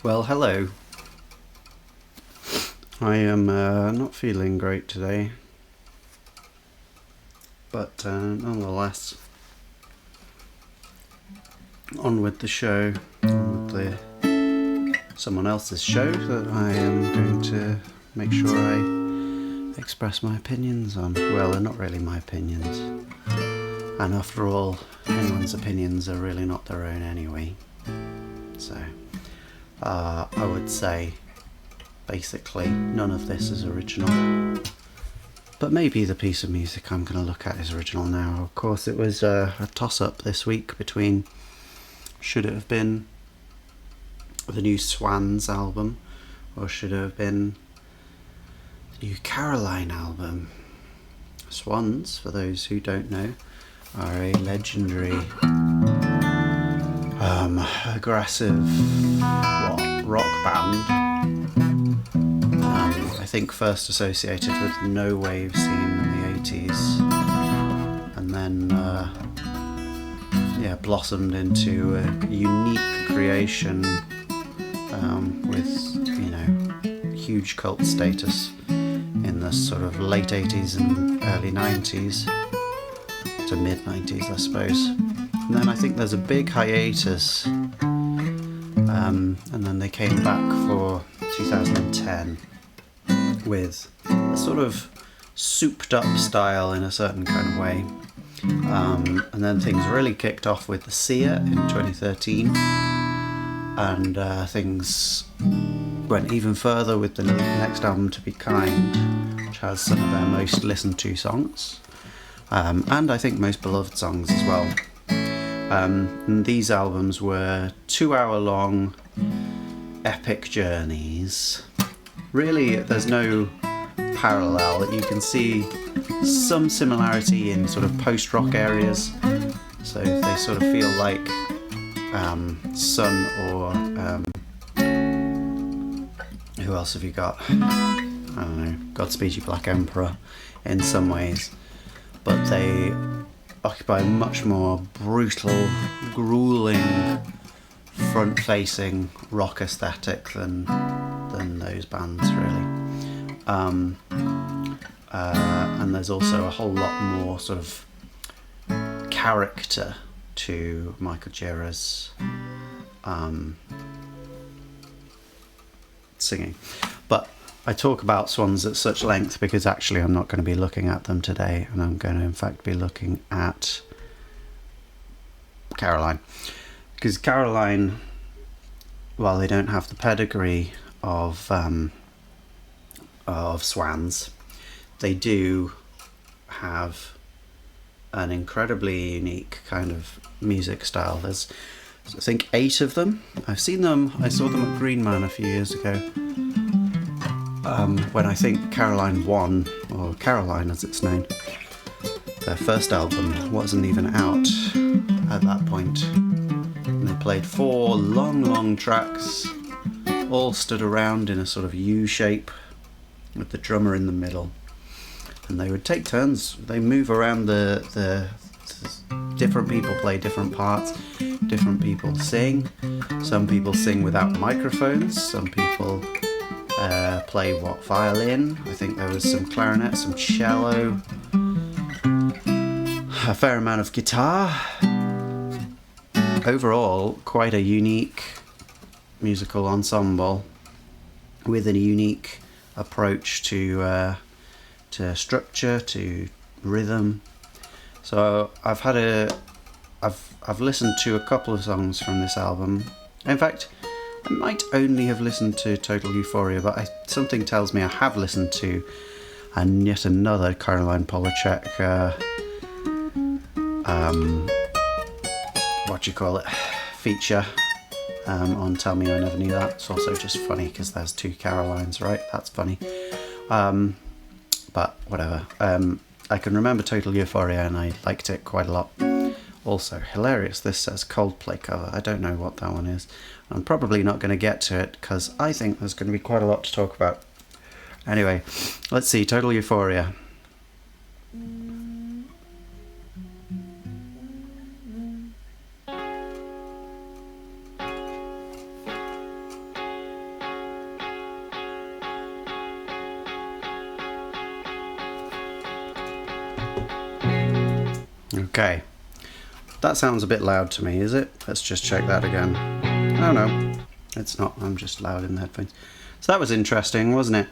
Well, hello. I am not feeling great today, but nonetheless, on with the show, on with someone else's show that I am going to make sure I express my opinions on. Well, they're not really my opinions, and after all, anyone's opinions are really not their own anyway. So, I would say, basically, none of this is original. But maybe the piece of music I'm going to look at is original now. Of course, it was a toss-up this week between should it have been the new Swans album or should it have been the new Caroline album. Swans, for those who don't know, are a legendary aggressive rock band. I think first associated with the no wave scene in the 80s, and then blossomed into a unique creation with huge cult status in the sort of late 80s and early 90s to mid 90s, I suppose. And then I think there's a big hiatus, and then they came back for 2010 with a sort of souped up style in a certain kind of way. And then things really kicked off with The Seer in 2013, and things went even further with the next album, To Be Kind, which has some of their most listened to songs, and I think most beloved songs as well. And these albums were 2-hour long epic journeys. Really, there's no parallel. You can see some similarity in sort of post-rock areas, so they sort of feel like Sun or who else have you got? I don't know, Godspeed You Black Emperor in some ways, but they occupy a much more brutal, grueling, front-facing rock aesthetic than those bands, really. And there's also a whole lot more sort of character to Michael Gira singing. But I talk about Swans at such length because actually I'm not going to be looking at them today, and I'm going to in fact be looking at Caroline. Because Caroline, while they don't have the pedigree of Swans, they do have an incredibly unique kind of music style. There's, I think, 8 of them. I saw them at Green Man a few years ago, when I think Caroline 1, or Caroline as it's known, their first album wasn't even out at that point. And they played 4 long tracks, all stood around in a sort of U shape with the drummer in the middle, and they would take turns. They move around the different people play different parts, different people sing. Some people sing without microphones, some people play violin. I think there was some clarinet, some cello, a fair amount of guitar. Overall, quite a unique musical ensemble with a unique approach to structure, to rhythm. So I've listened to a couple of songs from this album. In fact, I might only have listened to Total Euphoria, but something tells me I have listened to yet another Caroline Polachek feature on Tell Me I Never Knew That. It's also just funny because there's 2 Carolines, right? That's funny. But whatever. I can remember Total Euphoria and I liked it quite a lot. Also, hilarious, this says Coldplay cover. I don't know what that one is. I'm probably not going to get to it because I think there's going to be quite a lot to talk about. Anyway, let's see, Total Euphoria. Okay, that sounds a bit loud to me, is it? Let's just check that again. Oh no, it's not. I'm just loud in the headphones. So that was interesting, wasn't it?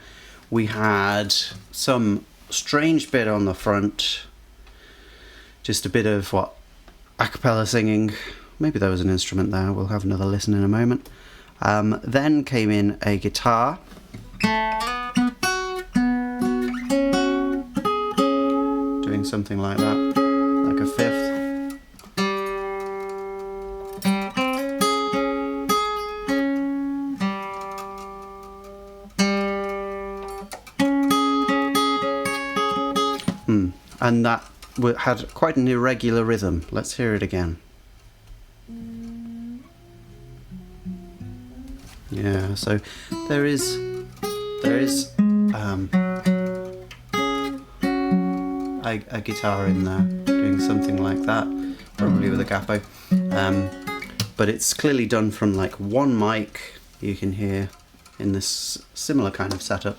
We had some strange bit on the front, just a bit of what, a cappella singing. Maybe there was an instrument there. We'll have another listen in a moment. Then came in a guitar. Doing something like that, like a fifth. And that had quite an irregular rhythm. Let's hear it again. Yeah, so there is a guitar in there doing something like that, probably with a capo, but it's clearly done from like one mic. You can hear in this similar kind of setup.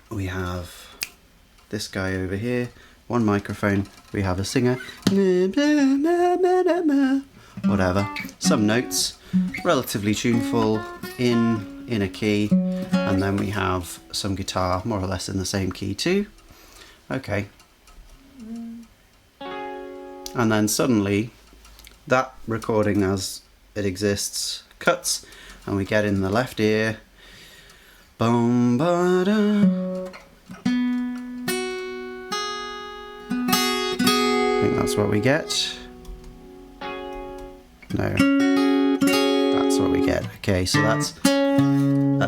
We have this guy over here, one microphone, we have a singer, whatever, some notes, relatively tuneful in a key, and then we have some guitar more or less in the same key too. Okay. And then suddenly that recording as it exists cuts and we get in the left ear, boom ba da. I think that's what we get. No, that's what we get. Okay, so that's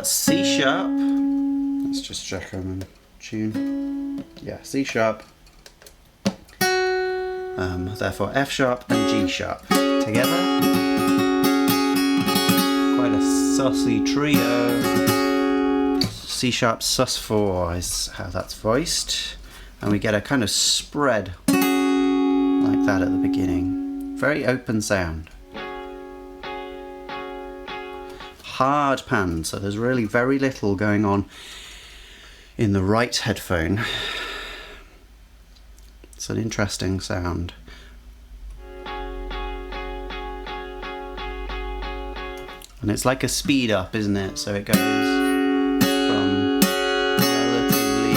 C sharp. Let's just check I'm in tune. Yeah, C sharp. Therefore F sharp and G sharp together. Quite a sussy trio. C sharp sus4 is how that's voiced, and we get a kind of spread like that at the beginning. Very open sound. Hard pan, so there's really very little going on in the right headphone. It's an interesting sound. And it's like a speed up, isn't it? So it goes from relatively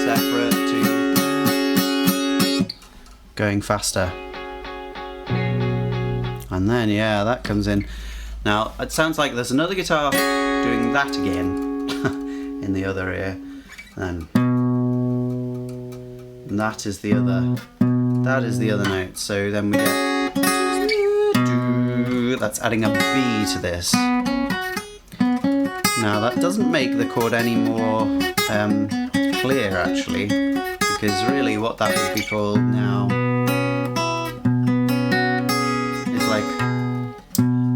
separate to going faster. And then, yeah, that comes in. Now, it sounds like there's another guitar doing that again in the other ear. And that is the other note. So then we get, that's adding a B to this. Now that doesn't make the chord any more clear actually, because really what that would be called now is like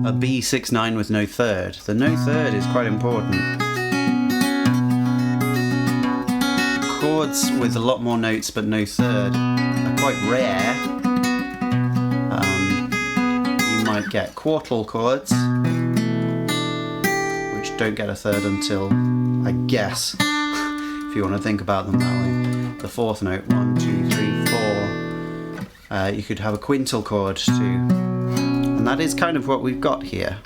a B6/9 with no third. The no third is quite important. Chords with a lot more notes but no third are quite rare. You might get quartal chords, which don't get a third until, I guess, if you want to think about them that way, the fourth note, 1, 2, 3, 4. You could have a quintal chord too. And that is kind of what we've got here.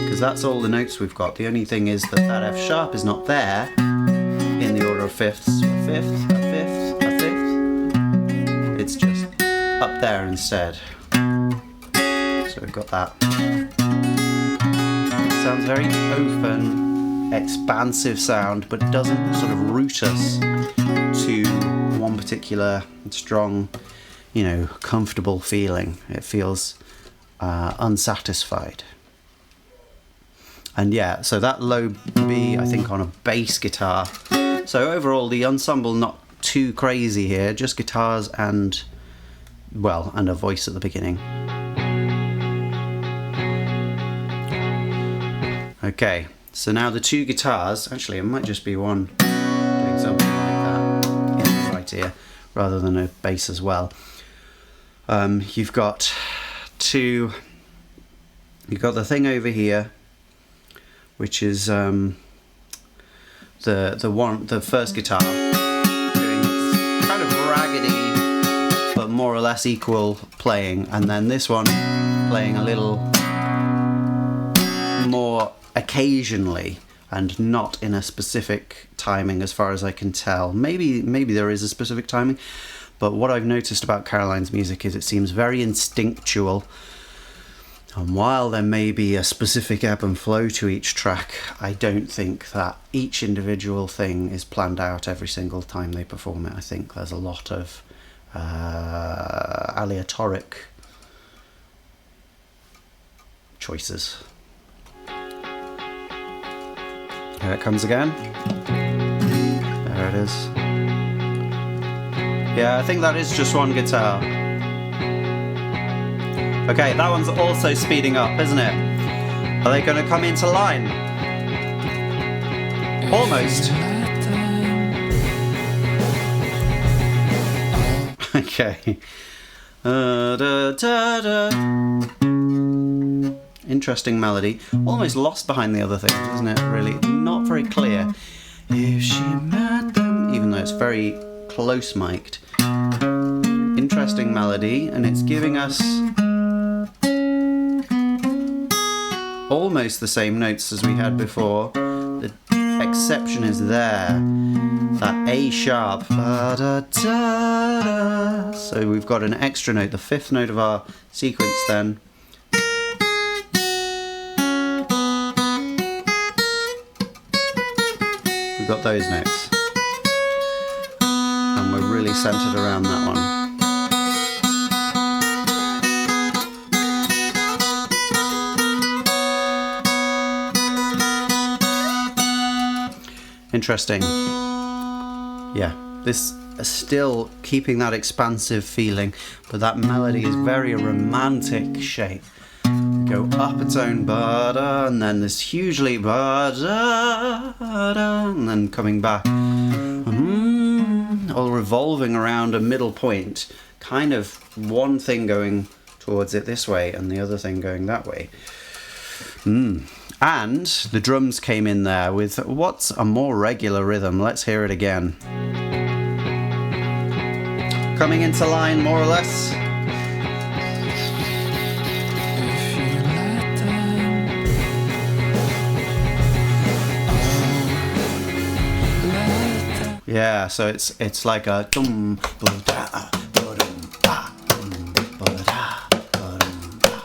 Because that's all the notes we've got. The only thing is that that F sharp is not there in the order of fifths. A fifth, a fifth, a fifth. It's just up there instead. So we've got that. It sounds very open, expansive sound, but it doesn't sort of root us to one particular strong, you know, comfortable feeling. It feels unsatisfied. And yeah, so that low B, I think, on a bass guitar. So overall, the ensemble not too crazy here, just guitars and, well, and a voice at the beginning. Okay, so now the two guitars, actually it might just be one doing something like that in the right ear, rather than a bass as well. You've got the thing over here, which is the first guitar, more or less equal playing, and then this one playing a little more occasionally and not in a specific timing as far as I can tell. Maybe there is a specific timing, but what I've noticed about Caroline's music is it seems very instinctual. And while there may be a specific ebb and flow to each track, I don't think that each individual thing is planned out every single time they perform it. I think there's a lot of aleatoric choices. Here it comes again. There it is. Yeah, I think that is just one guitar. Okay, that one's also speeding up, isn't it? Are they going to come into line? Almost. Okay. Interesting melody. Almost lost behind the other things, isn't it? Really, not very clear. If she met them, even though it's very close mic'd. Interesting melody, and it's giving us almost the same notes as we had before. The exception is there, that A sharp. So we've got an extra note, the fifth note of our sequence then. We've got those notes. And we're really centered around that one. Interesting. Yeah, this is still keeping that expansive feeling, but that melody is very romantic shape. Go up a tone, ba-da, and then this hugely ba-da, and then coming back. All revolving around a middle point. Kind of one thing going towards it this way and the other thing going that way. And the drums came in there with what's a more regular rhythm. Let's hear it again. Coming into line, more or less. Yeah, so it's like a dum ba-da, ba-dum, ba, dum, ba-da, ba-dum, ba.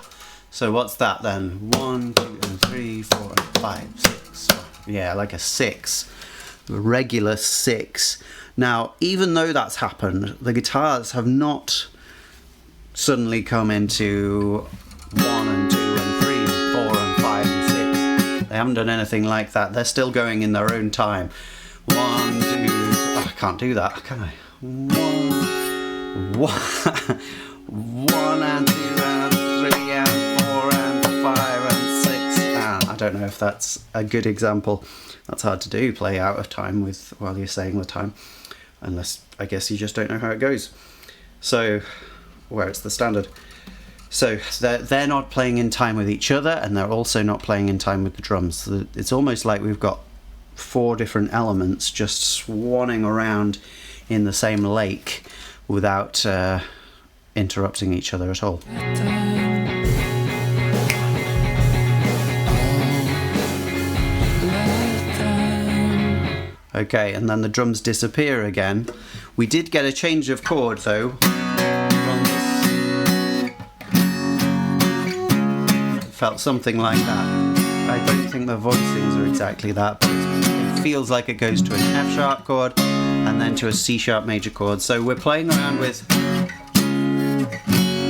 So what's that then? 1, 2, 3, 4, 5, 6. Yeah, like a 6, a regular 6. Now, even though that's happened, the guitars have not suddenly come into 1 and 2 and 3 and 4 and 5 and 6. They haven't done anything like that. They're still going in their own time. 1, 2. Oh, I can't do that, can I? 1 and 2 and 3 and 4 and 5 and 6. I don't know if that's a good example. That's hard to do, play out of time while you're saying the time. Unless, I guess you just don't know how it goes. So, where it's the standard. So, they're not playing in time with each other, and they're also not playing in time with the drums. So it's almost like we've got 4 different elements just swanning around in the same lake without interrupting each other at all. Okay, and then the drums disappear again. We did get a change of chord though from this. It felt something like that. I don't think the voicings are exactly that, but it feels like it goes to an F sharp chord and then to a C sharp major chord. So we're playing around with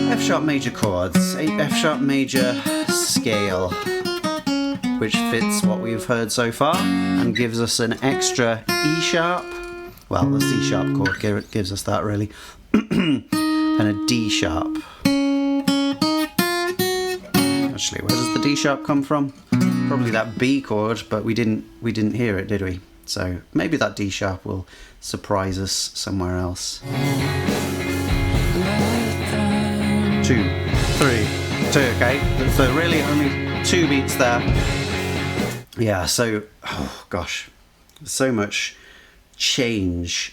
F sharp major chords, a F sharp major scale, which fits what we've heard so far and gives us an extra E sharp. Well, the C sharp chord gives us that really, and a D sharp. Actually, where does the D sharp come from? Probably that B chord, but we didn't hear it, did we? So maybe that D sharp will surprise us somewhere else. 2, 3, 2. Okay, so really only 2 beats there. Yeah. So, oh gosh, so much change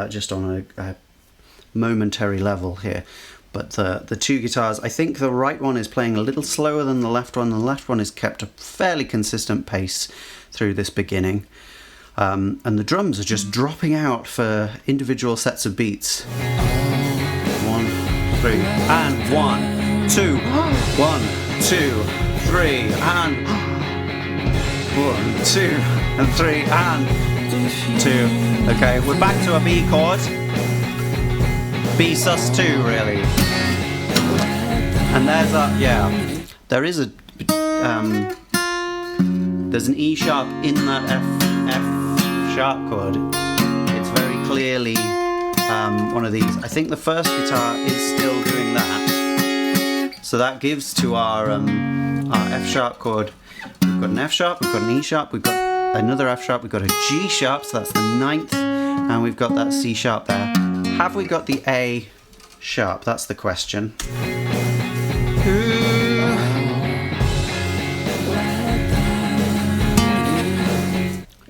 just on a momentary level here. But the two guitars, I think the right one is playing a little slower than the left one. The left one has kept a fairly consistent pace through this beginning. And the drums are just dropping out for individual sets of beats. 1, 3, and 1, 2, 1, 2, 3, and 1, 2, and 3, and 2. Okay, we're back to a B chord. B sus2, really. And there's a, there is a, there's an E sharp in that F sharp chord. It's very clearly one of these. I think the first guitar is still doing that. So that gives to our F sharp chord, we've got an F sharp, we've got an E sharp, we've got another F sharp, we've got a G sharp, so that's the 9th, and we've got that C sharp there. Have we got the A sharp? That's the question.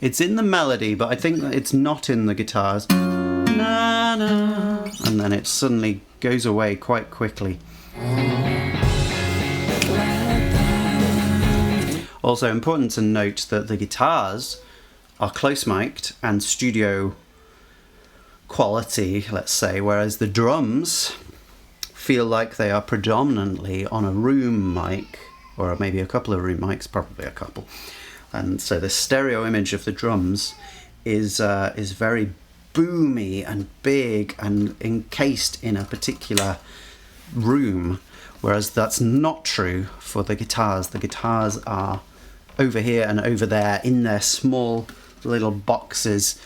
It's in the melody, but I think that it's not in the guitars. Na, na, and then it suddenly goes away quite quickly. Also important to note that the guitars are close mic'd and studio quality, let's say, whereas the drums feel like they are predominantly on a room mic, or maybe a couple of room mics, probably a couple. And so the stereo image of the drums is very boomy and big and encased in a particular room, whereas that's not true for the guitars. The guitars are over here and over there in their small little boxes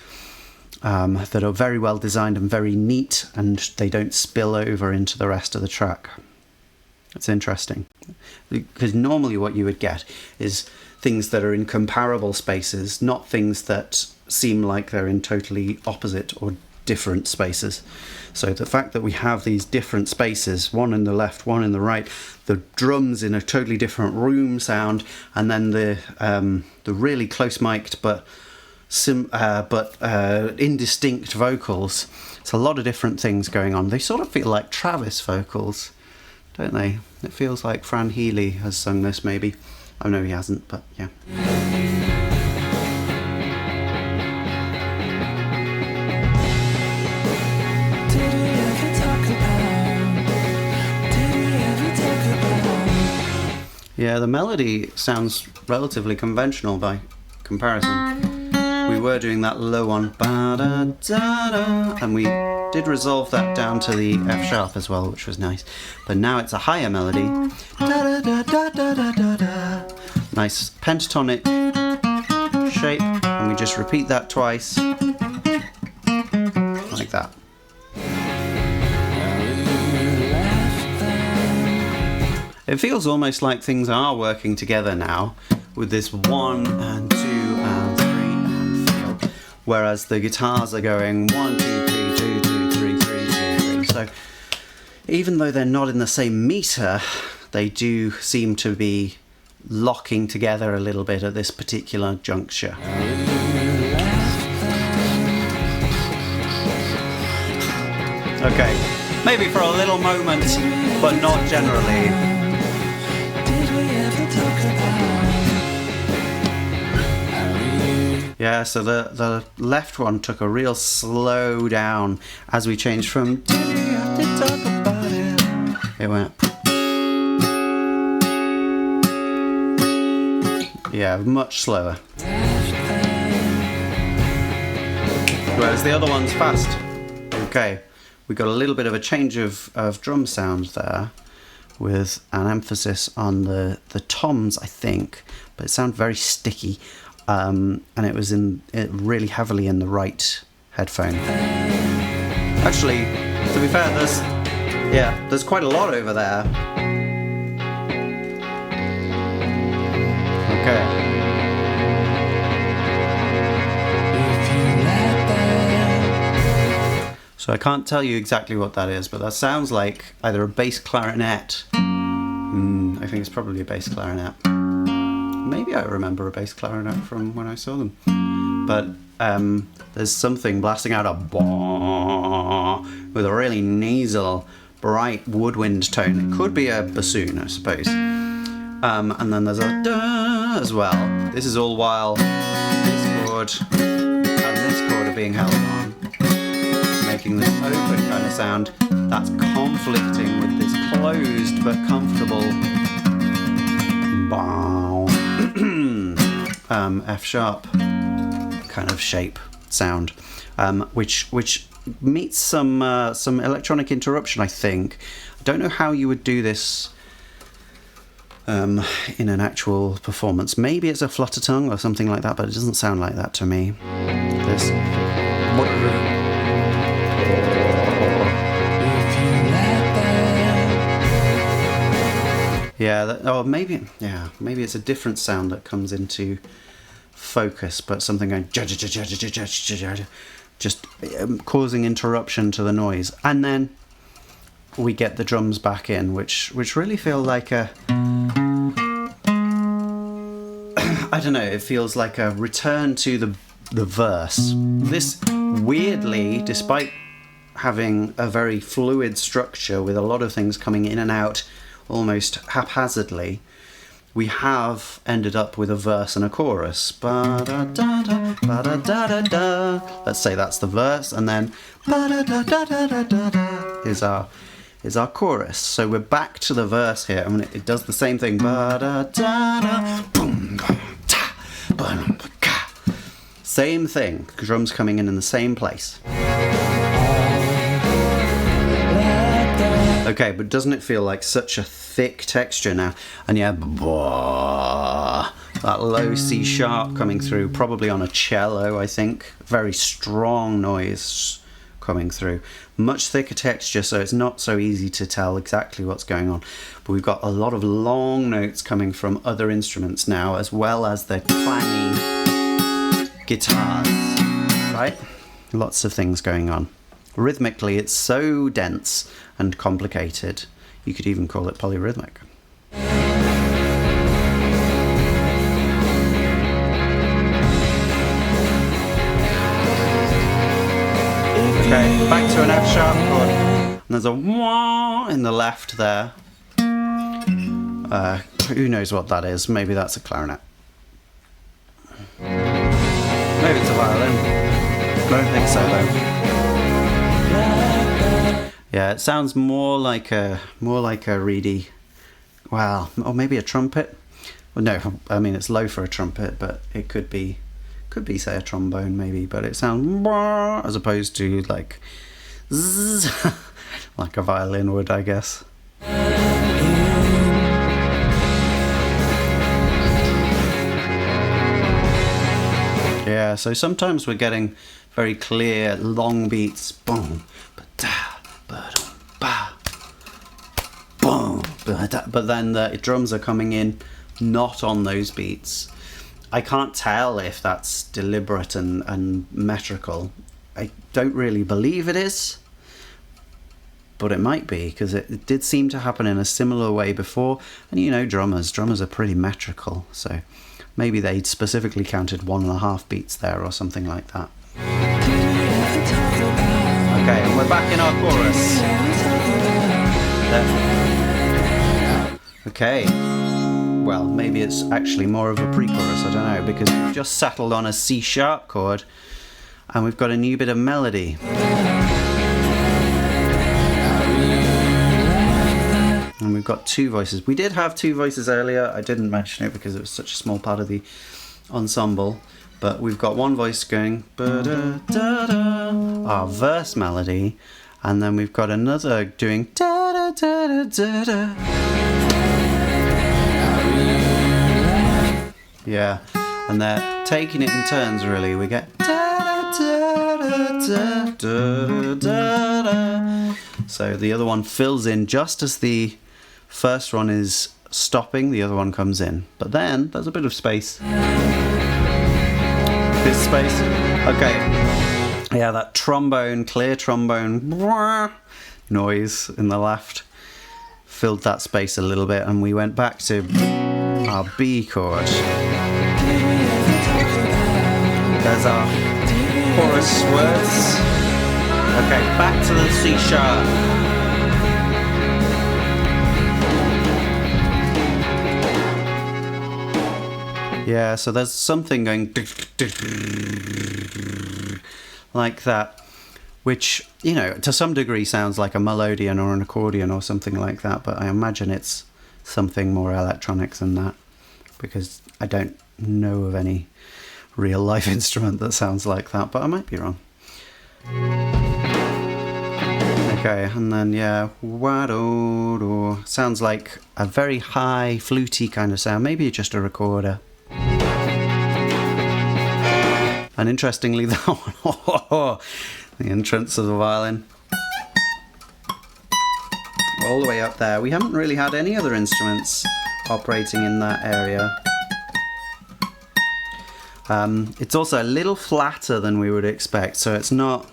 that are very well designed and very neat, and they don't spill over into the rest of the track. It's interesting, because normally what you would get is things that are in comparable spaces, not things that seem like they're in totally opposite or different spaces. So the fact that we have these different spaces, one in the left, one in the right, the drums in a totally different room sound, and then the really close mic'd but indistinct vocals. It's a lot of different things going on. They sort of feel like Travis vocals, don't they? It feels like Fran Healy has sung this, maybe. I know he hasn't, but yeah. Yeah, the melody sounds relatively conventional by comparison. We were doing that low one, ba-da-da-da, and we did resolve that down to the F sharp as well, which was nice. But now it's a higher melody. Da-da-da-da-da-da-da. Nice pentatonic shape, and we just repeat that twice, like that. It feels almost like things are working together now, with this 1 and 2 and 3 and 4, whereas the guitars are going 1, 2, 3, 2, 2, 3, 3, 2, 3. So even though they're not in the same meter, they do seem to be locking together a little bit at this particular juncture. Okay, maybe for a little moment, but not generally. Yeah, so the left one took a real slow down as we changed from "Do we have to talk about it?" It went. Yeah, much slower. Whereas the other one's fast. Okay, we got a little bit of a change of drum sound there, with an emphasis on the toms, I think, but it sounded very sticky. And it was really heavily in the right headphone. Actually, to be fair, there's quite a lot over there. Okay. So I can't tell you exactly what that is, but that sounds like either a bass clarinet. I think it's probably a bass clarinet. Maybe I remember a bass clarinet from when I saw them. But there's something blasting out a bah, with a really nasal, bright woodwind tone. It could be a bassoon, I suppose. And then there's a da as well. This is all while this chord and this chord are being held on, making this open kind of sound that's conflicting with this closed but comfortable F sharp kind of shape sound, which meets some electronic interruption, I think. I don't know how you would do this in an actual performance. Maybe it's a flutter tongue or something like that, but it doesn't sound like that to me. This. Yeah, maybe it's a different sound that comes into focus, but something going just causing interruption to the noise, and then we get the drums back in, which really feel like a I don't know, it feels like a return to the verse. This weirdly, despite having a very fluid structure with a lot of things coming in and out almost haphazardly, we have ended up with a verse and a chorus. Ba-da-da-da, ba-da-da-da-da. Let's say that's the verse, and then ba-da-da-da-da-da-da is our chorus. So we're back to the verse here. I mean, it does the same thing. Ba-da-da-da, boom, ta, ba-da-da-da. Same thing. Drums coming in the same place. Okay, but doesn't it feel like such a thick texture now? And yeah, that low C sharp coming through, probably on a cello, I think. Very strong noise coming through. Much thicker texture, so it's not so easy to tell exactly what's going on. But we've got a lot of long notes coming from other instruments now, as well as the clangy guitars, right? Lots of things going on. Rhythmically, it's so dense and complicated. You could even call it polyrhythmic. Okay, back to an F sharp chord. And there's a wah in the left there. Who knows what that is? Maybe that's a clarinet. Maybe it's a violin. I don't think so though. Yeah, it sounds more like a reedy, well, or maybe a trumpet. Well, no, I mean it's low for a trumpet, but it could be say a trombone maybe. But it sounds as opposed to like zzz, like a violin would, I guess. Yeah, so sometimes we're getting very clear long beats, boom, boom, but then the drums are coming in not on those beats. I can't tell if that's deliberate and metrical. I don't really believe it is, but it might be, because it did seem to happen in a similar way before. And you know, drummers are pretty metrical, so maybe they specifically counted 1.5 beats there or something like that. Okay, and we're back in our chorus. Okay, well, maybe it's actually more of a pre-chorus, I don't know, because we've just settled on a C sharp chord and we've got a new bit of melody. And we've got two voices. We did have two voices earlier. I didn't mention it because it was such a small part of the ensemble. But we've got one voice going ba-da-da-da, our verse melody, and then we've got another doing da-da-da-da-da-da. Yeah, and they're taking it in turns really. We get da-da-da-da-da-da-da. So the other one fills in just as the first one is stopping, the other one comes in. But then there's a bit of space. This space. Okay. Yeah, that trombone, clear trombone noise in the left filled that space a little bit, and we went back to our B chord. There's our chorus words. Okay, back to the C sharp. Yeah, so there's something going like that, which, you know, to some degree sounds like a melodeon or an accordion or something like that, but I imagine it's something more electronic than that, because I don't know of any real life instrument that sounds like that, but I might be wrong. Okay, and then, yeah, wah-do-do. Sounds like a very high, fluty kind of sound, maybe just a recorder. And interestingly, that one, the entrance of the violin, all the way up there. We haven't really had any other instruments operating in that area. It's also a little flatter than we would expect, so it's not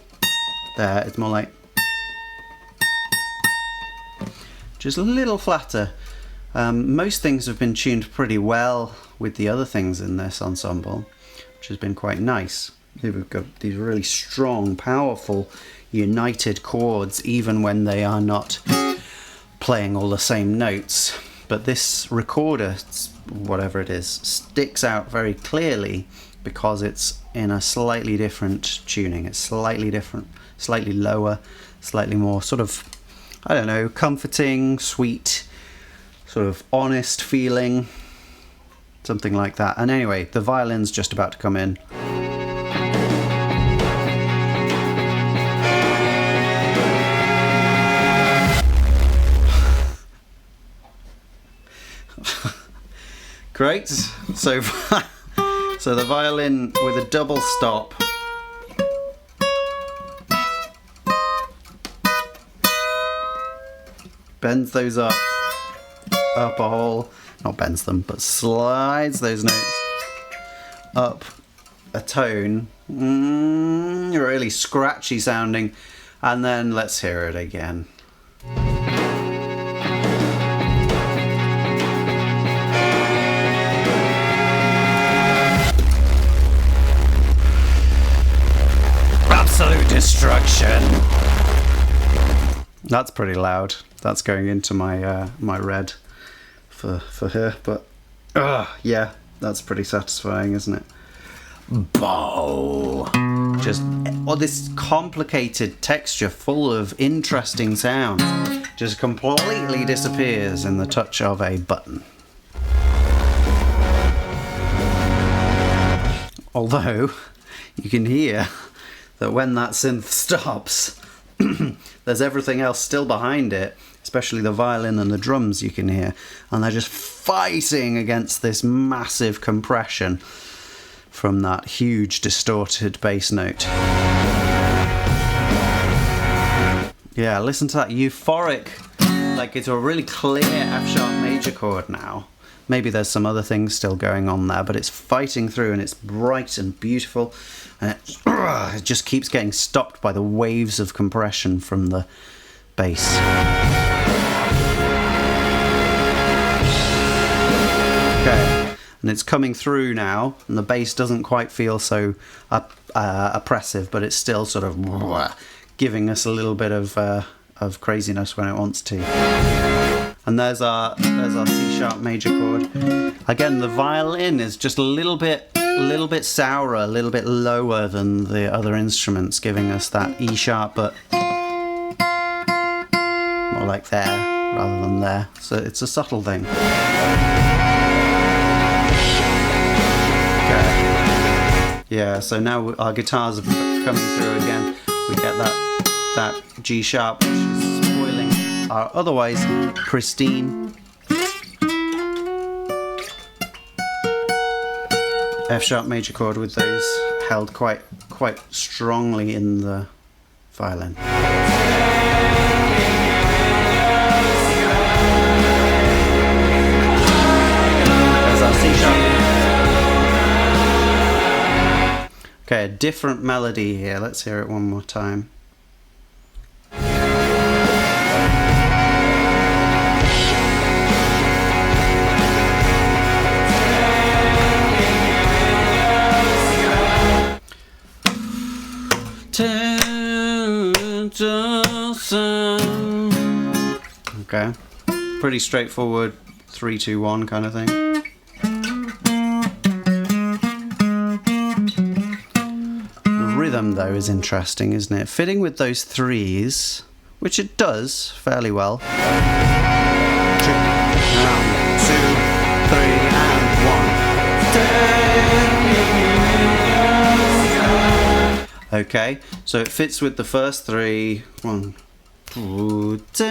there, it's more like just a little flatter. Most things have been tuned pretty well with the other things in this ensemble, which has been quite nice. We've got these really strong, powerful, united chords, even when they are not playing all the same notes. But this recorder, whatever it is, sticks out very clearly because it's in a slightly different tuning. It's slightly different, slightly lower, slightly more sort of, I don't know, comforting, sweet, sort of honest feeling, something like that. And anyway, the violin's just about to come in. Great. So the violin with a double stop. Bends those up a whole, not bends them, but slides those notes up a tone, really scratchy sounding, and then let's hear it again. Absolute destruction. That's pretty loud. That's going into my my red for her, but yeah, that's pretty satisfying, isn't it? Bow. Just all this complicated texture full of interesting sounds just completely disappears in the touch of a button. Although you can hear that when that synth stops, there's everything else still behind it, especially the violin and the drums you can hear, and they're just fighting against this massive compression from that huge distorted bass note. Yeah, listen to that euphoric, like it's a really clear F sharp major chord now. Maybe there's some other things still going on there, but it's fighting through and it's bright and beautiful, and it just keeps getting stopped by the waves of compression from the bass. Okay, and it's coming through now, and the bass doesn't quite feel so oppressive, but it's still sort of giving us a little bit of craziness when it wants to. And there's our C sharp major chord. Again, the violin is just a little bit sourer, a little bit lower than the other instruments, giving us that E sharp, but more like there rather than there. So it's a subtle thing. Okay. Yeah. So now our guitars are coming through again. We get that G sharp, which is spoiling our otherwise pristine F sharp major chord with those held quite strongly in the violin. There's our C sharp. Okay, a different melody here. Let's hear it one more time. Okay. Pretty straightforward 3-2-1 kind of thing. The rhythm though is interesting, isn't it? Fitting with those threes, which it does fairly well. 2, 3 and 1. Okay, so it fits with the first three. 1, 2,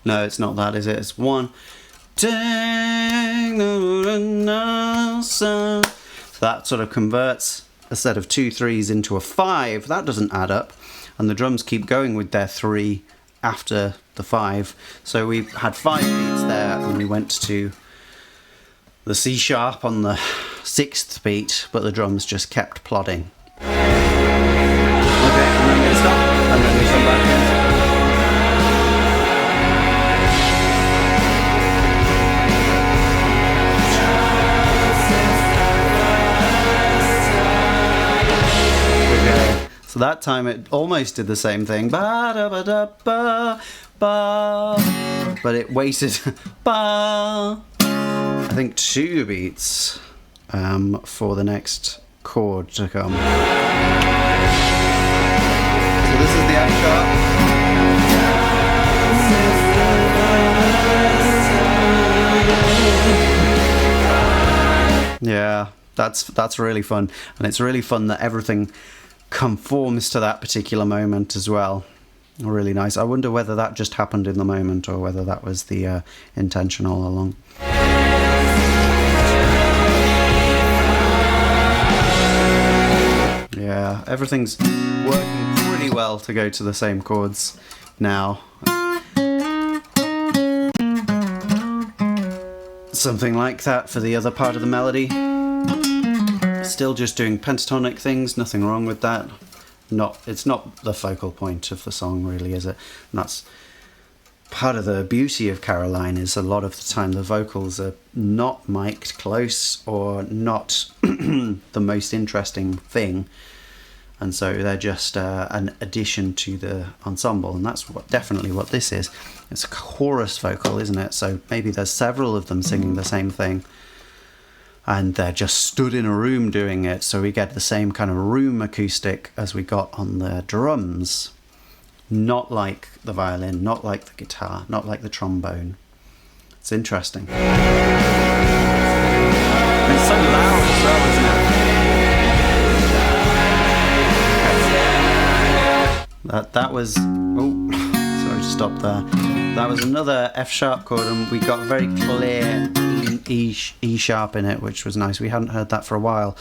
no, it's not that, is it? It's 1. So that sort of converts a set of 2 3s into a 5. That doesn't add up, and the drums keep going with their 3 after the 5. So we had 5 beats there, and we went to the C sharp on the 6th beat, but the drums just kept plodding. Okay, and then we stop, and then we come back in. Okay, so that time it almost did the same thing, ba-da-ba-da-ba, ba, but it waited, ba, I think 2 beats for the next chord to come. So this is the F sharp. Yeah, that's really fun, and it's really fun that everything conforms to that particular moment as well. Really nice. I wonder whether that just happened in the moment or whether that was the intention all along. Yeah, everything's working pretty well to go to the same chords now. Something like that for the other part of the melody. Still just doing pentatonic things, nothing wrong with that. It's not the focal point of the song really, is it? And that's part of the beauty of Caroline, is a lot of the time the vocals are not mic'd close or not the most interesting thing, and so they're just an addition to the ensemble, and that's definitely what this is. It's a chorus vocal, isn't it? So maybe there's several of them singing the same thing, and they're just stood in a room doing it, so we get the same kind of room acoustic as we got on the drums. Not like the violin, not like the guitar, not like the trombone. It's interesting. It's so loud as well, isn't it? That was... Oh, sorry to stop there. That was another F sharp chord, and we got very clear E sharp in it, which was nice. We hadn't heard that for a while.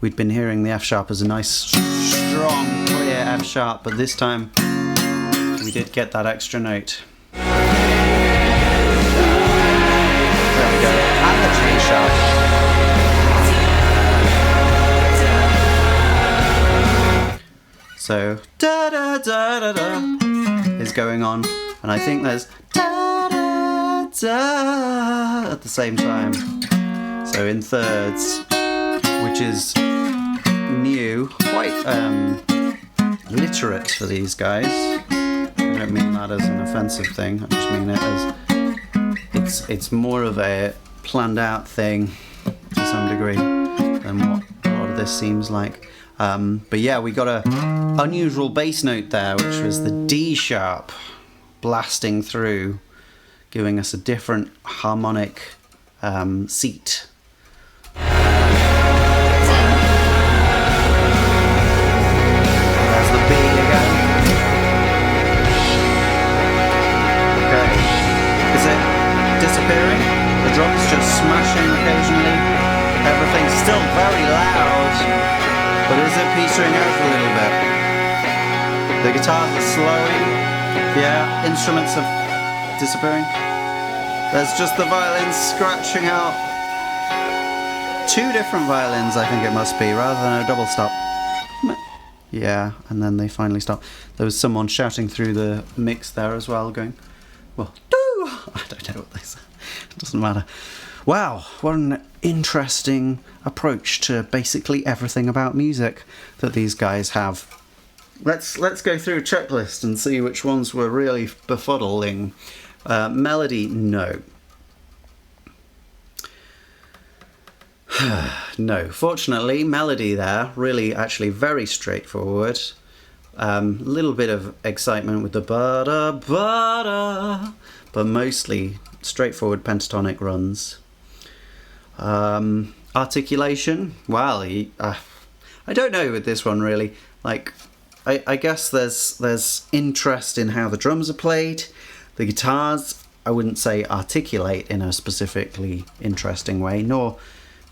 We'd been hearing the F sharp as a nice, strong, clear F sharp, but this time we did get that extra note. There we go. And the G sharp. So da da da da da is going on, and I think there's da da da at the same time. So in thirds, which is new, quite literate for these guys. I don't mean that as an offensive thing. I just mean it as it's more of a planned out thing to some degree than what a lot of this seems like. But yeah, we got a unusual bass note there, which was the D sharp blasting through, giving us a different harmonic seat. There's the B again. Okay, is it disappearing? The drum's just smashing occasionally. Everything's still very loud, but is it petering out a little bit? The guitars are slowing. Yeah, instruments are disappearing. There's just the violins scratching out. 2 different violins, I think it must be, rather than a double stop. Yeah, and then they finally stop. There was someone shouting through the mix there as well, going, well, doo! I don't know what they said. It doesn't matter. Wow, what an interesting approach to basically everything about music that these guys have. let's go through a checklist and see which ones were really befuddling. Melody, no. No. Fortunately, melody there, really actually very straightforward. Little bit of excitement with the ba-da, ba-da, but mostly straightforward pentatonic runs. Articulation, well, I don't know with this one really. Like, I guess there's interest in how the drums are played. The guitars, I wouldn't say articulate in a specifically interesting way, nor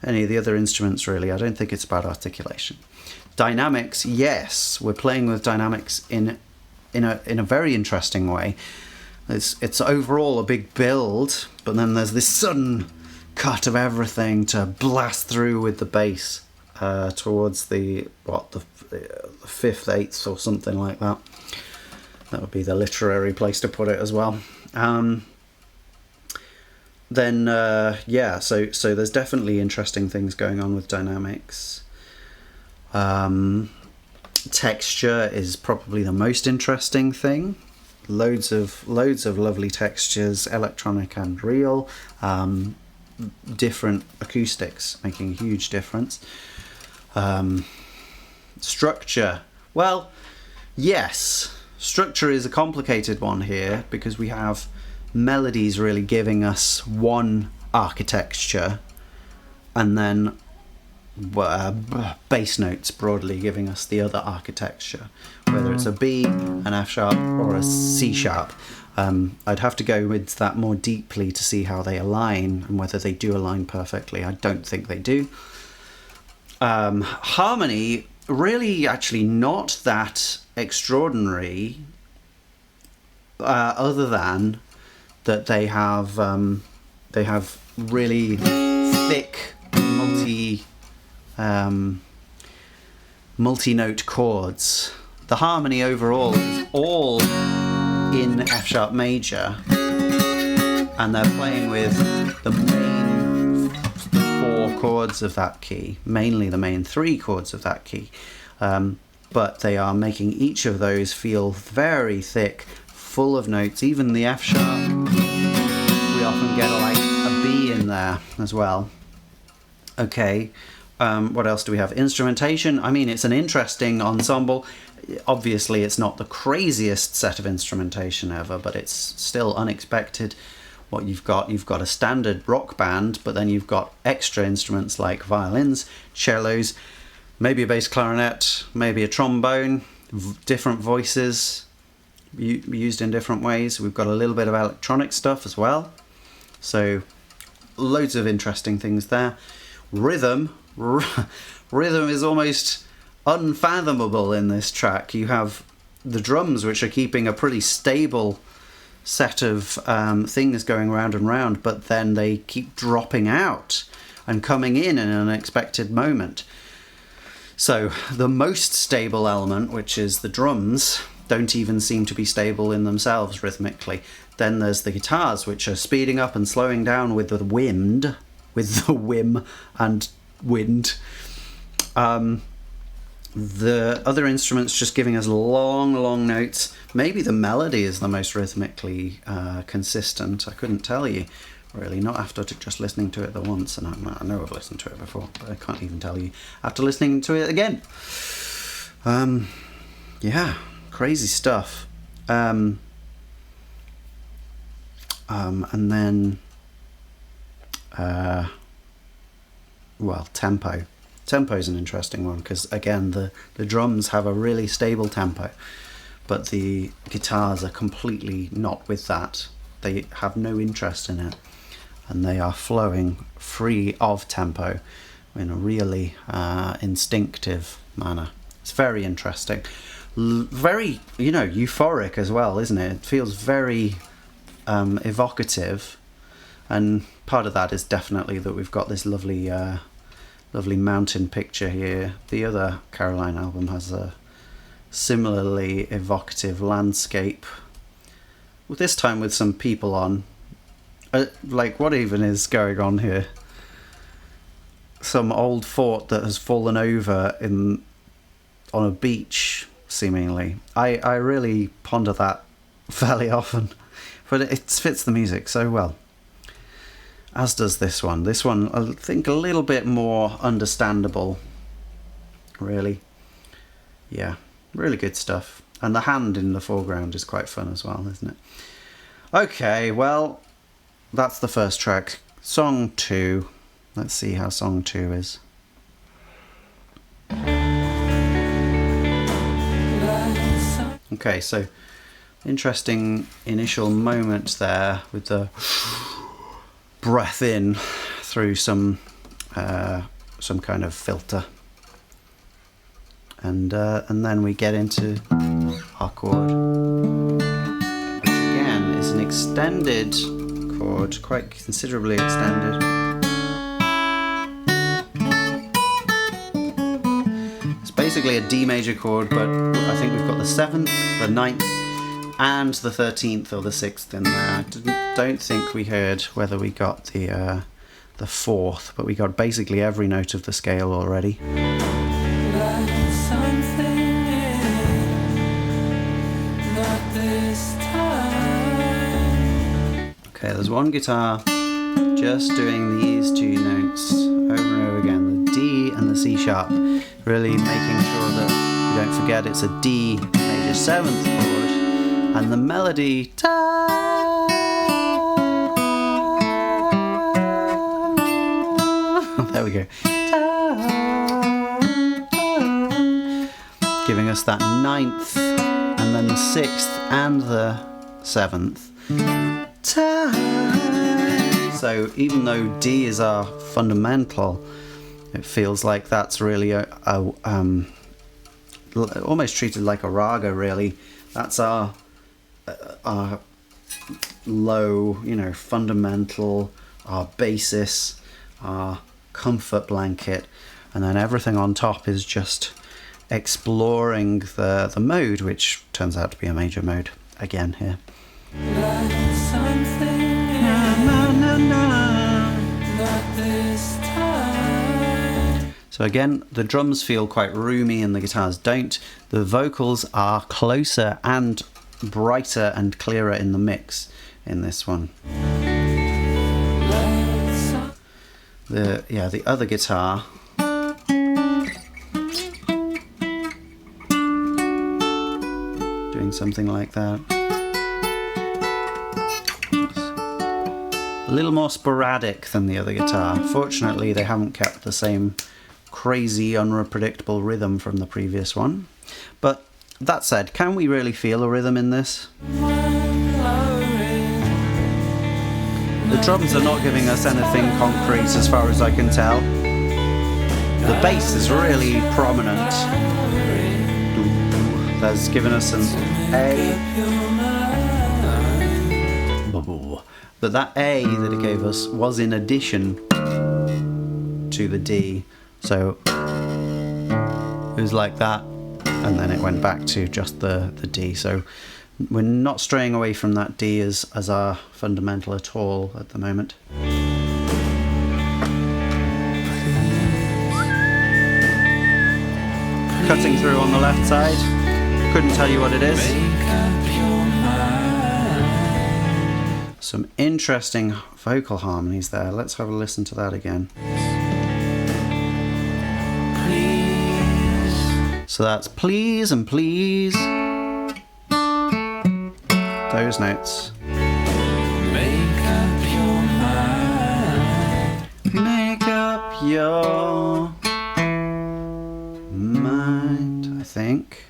any of the other instruments really. I don't think it's about articulation. Dynamics, yes, we're playing with dynamics in a very interesting way. It's overall a big build, but then there's this sudden cut of everything to blast through with the bass towards the fifth, eighth, or something like that. That would be the literary place to put it as well. Then yeah, so there's definitely interesting things going on with dynamics. Texture is probably the most interesting thing. Loads of lovely textures, electronic and real. Different acoustics making a huge difference. Structure, well, yes, structure is a complicated one here because we have melodies really giving us one architecture, and then bass notes broadly giving us the other architecture, whether it's a B, an F sharp, or a C sharp. I'd have to go with that more deeply to see how they align and whether they do align perfectly. I don't think they do. Harmony, really actually not that extraordinary, other than that they have really thick multi-note chords. The harmony overall is all in F sharp major, and they're playing with the main 4 chords of that key, mainly the main 3 chords of that key, but they are making each of those feel very thick, full of notes. Even the F sharp, we often get like a B in there as well. Okay, what else do we have? Instrumentation, I mean, it's an interesting ensemble. Obviously it's not the craziest set of instrumentation ever, but it's still unexpected. What you've got a standard rock band, but then you've got extra instruments like violins, cellos, maybe a bass clarinet, maybe a trombone, different voices used in different ways. We've got a little bit of electronic stuff as well, so loads of interesting things there. Rhythm is almost unfathomable in this track. You have the drums, which are keeping a pretty stable set of things going round and round, but then they keep dropping out and coming in an unexpected moment. So the most stable element, which is the drums, don't even seem to be stable in themselves rhythmically. Then there's the guitars, which are speeding up and slowing down with the wind, with the whim and wind. The other instruments just giving us long notes. Maybe the melody is the most rhythmically consistent. I couldn't tell you, really, not after just listening to it the once, and I know I've listened to it before, but I can't even tell you after listening to it again. Yeah, crazy stuff. And then well, tempo. Tempo is an interesting one because, again, the drums have a really stable tempo, but the guitars are completely not with that. They have no interest in it, and they are flowing free of tempo in a really instinctive manner. It's very interesting. Very, euphoric as well, isn't it? It feels very evocative, and part of that is definitely that we've got this lovely mountain picture here. The other Caroline album has a similarly evocative landscape, well, this time with some people on. Like, what even is going on here? Some old fort that has fallen over on a beach, seemingly. I really ponder that fairly often, but it fits the music so well. As does this one. This one, I think, a little bit more understandable, really. Yeah, really good stuff. And the hand in the foreground is quite fun as well, isn't it? Okay, well, that's the first track. Song 2. Let's see how song 2 is. Okay, so interesting initial moment there with the breath in through some kind of filter, and then we get into our chord, which again is an extended chord, quite considerably extended. It's basically a D major chord, but I think we've got the 7th, the 9th, and the 13th or the 6th in there. I don't think we heard whether we got the 4th, but we got basically every note of the scale already. Okay, there's one guitar just doing these 2 notes over and over again, the D and the C sharp, really making sure that we don't forget it's a D major 7th chord, and the melody there we go, giving us that 9th and then the 6th and the 7th. So even though D is our fundamental, it feels like that's really almost treated like a raga, really. That's our low, fundamental, our basis, our comfort blanket, and then everything on top is just exploring the mode, which turns out to be a major mode again here. So again, the drums feel quite roomy and the guitars don't. The vocals are closer and brighter and clearer in the mix in this one. The other guitar doing something like that. A little more sporadic than the other guitar. Fortunately, they haven't kept the same crazy, unpredictable rhythm from the previous one. But that said, can we really feel a rhythm in this? The drums are not giving us anything concrete as far as I can tell. The bass is really prominent. That's given us an A. But that A that it gave us was in addition to the D. So it was like that, and then it went back to just the D. So we're not straying away from that D as our fundamental at all at the moment. Cutting through on the left side. Couldn't tell you what it is. Some interesting vocal harmonies there. Let's have a listen to that again. So that's please and please. Those notes. Make up your mind. Make up your mind, I think.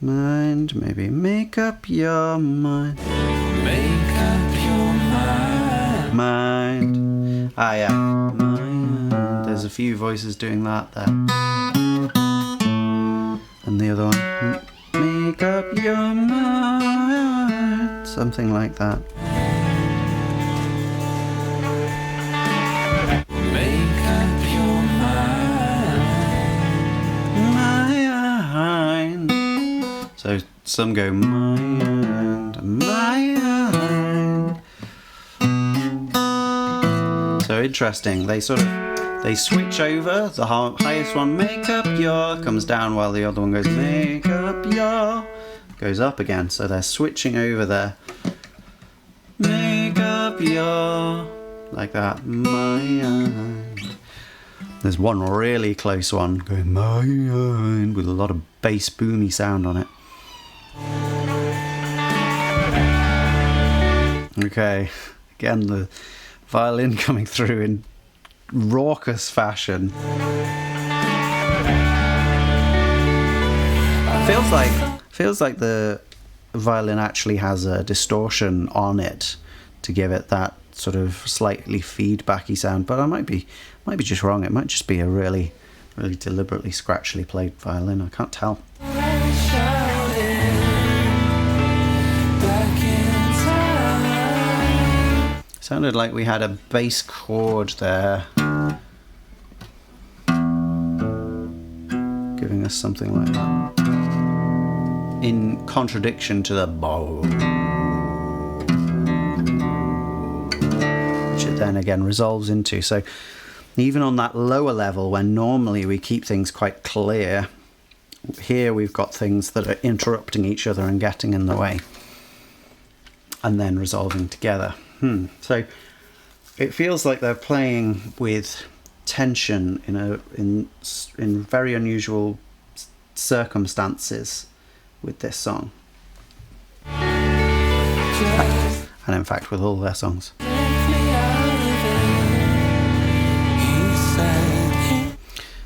Mind, maybe. Make up your mind. Make up your mind. Mind. Ah, yeah. Mind. There's a few voices doing that there. And the other one. Make up your mind. Something like that. Make up your mind. So some go mind. So interesting. They sort of They switch over, the highest one, make up your, comes down while the other one goes, make up your, goes up again. So they're switching over there. Make up your, like that, my eye. There's one really close one going, my eye, with a lot of bass boomy sound on it. Okay, again the violin coming through in raucous fashion. Feels like the violin actually has a distortion on it to give it that sort of slightly feedbacky sound, but I might be just wrong. It might just be a really deliberately scratchily played violin. I can't tell. Sounded like we had a bass chord there, giving us something like that, in contradiction to the bow, which it then again resolves into. So even on that lower level, when normally we keep things quite clear, here we've got things that are interrupting each other and getting in the way, and then resolving together. So it feels like they're playing with tension in very unusual circumstances with this song, and in fact with all their songs.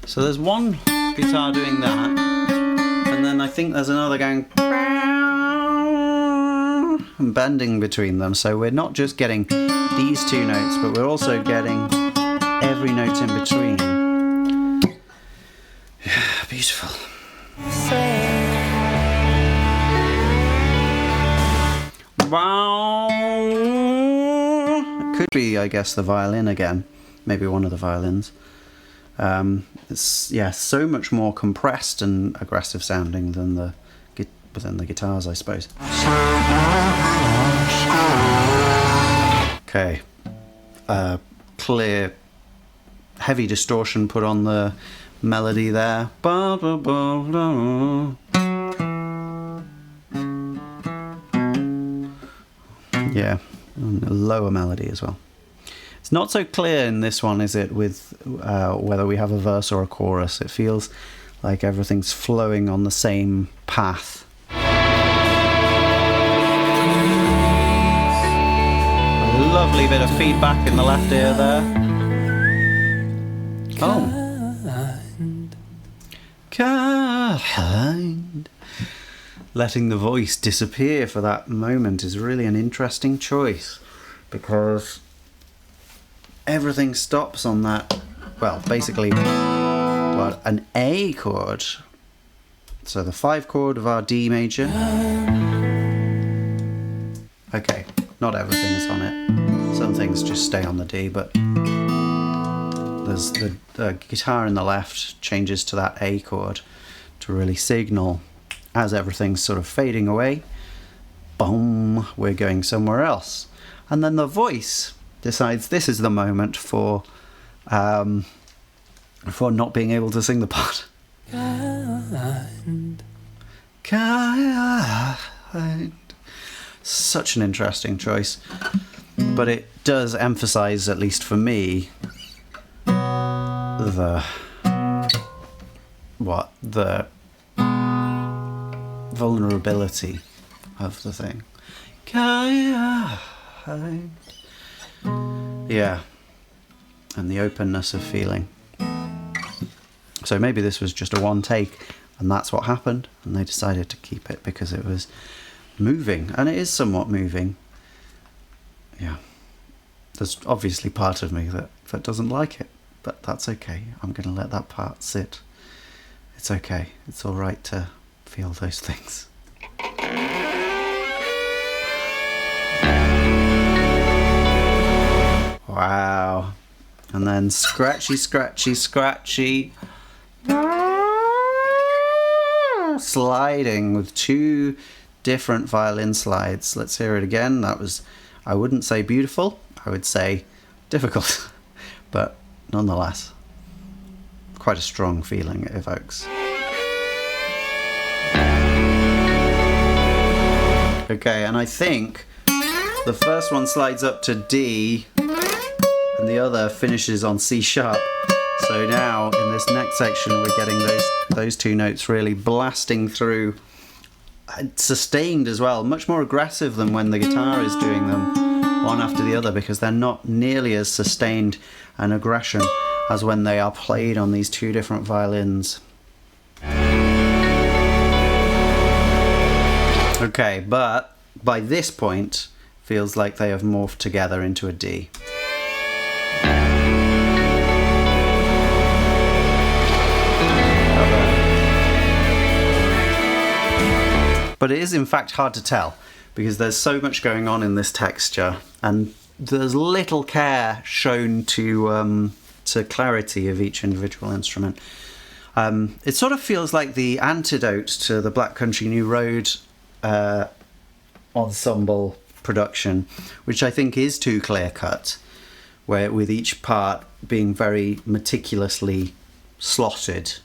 So there's one guitar doing that, and then I think there's another going and bending between them. So we're not just getting these two notes, but we're also getting every note in between. Yeah, beautiful. Wow. It could be, I guess, the violin again. Maybe one of the violins. It's so much more compressed and aggressive sounding than the guitars, I suppose. Okay, clear, heavy distortion put on the melody there. Yeah, and a lower melody as well. It's not so clear in this one, is it, with whether we have a verse or a chorus. It feels like everything's flowing on the same path. A lovely bit of feedback in the left ear there. Oh. Kind. Letting the voice disappear for that moment is really an interesting choice, because everything stops on that, well, basically, an A chord. So the 5 chord of our D major. Okay, not everything is on it. Some things just stay on the D, but there's the guitar in the left changes to that A chord to really signal, as everything's sort of fading away, boom, we're going somewhere else. And then the voice decides this is the moment for not being able to sing the part. Kind. Such an interesting choice, but it does emphasize, at least for me, the vulnerability of the thing. Kind. Yeah, and the openness of feeling. So maybe this was just a one take, and that's what happened, and they decided to keep it because it was moving, and it is somewhat moving. Yeah, there's obviously part of me that doesn't like it, but that's okay. I'm going to let that part sit. It's okay. It's all right to feel those things. Wow. And then scratchy, scratchy, scratchy. Sliding with 2 different violin slides. Let's hear it again. That was, I wouldn't say beautiful, I would say difficult, but nonetheless, quite a strong feeling it evokes. Okay, and I think the first one slides up to D and the other finishes on C sharp. So now in this next section we're getting those two notes really blasting through, sustained as well, much more aggressive than when the guitar is doing them one after the other, because they're not nearly as sustained an aggression as when they are played on these two different violins. Okay, but by this point feels like they have morphed together into a D. But it is in fact hard to tell because there's so much going on in this texture and there's little care shown to clarity of each individual instrument. It sort of feels like the antidote to the Black Country New Road ensemble production, which I think is too clear-cut, where with each part being very meticulously slotted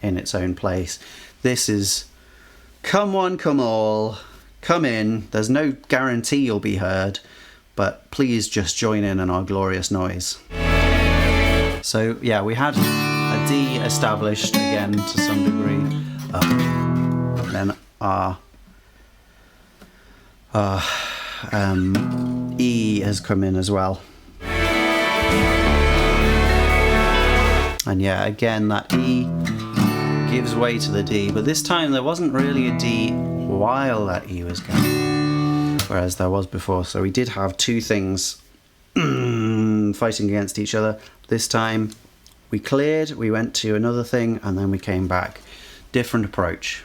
in its own place. This is come one, come all, come in. There's no guarantee you'll be heard, but please just join in our glorious noise. So yeah, we had a D established again to some degree, and then our E has come in as well. And yeah, again that E gives way to the D, but this time there wasn't really a D while that E was going, whereas there was before. So we did have two things fighting against each other. This time we cleared, we went to another thing, and then we came back. Different approach.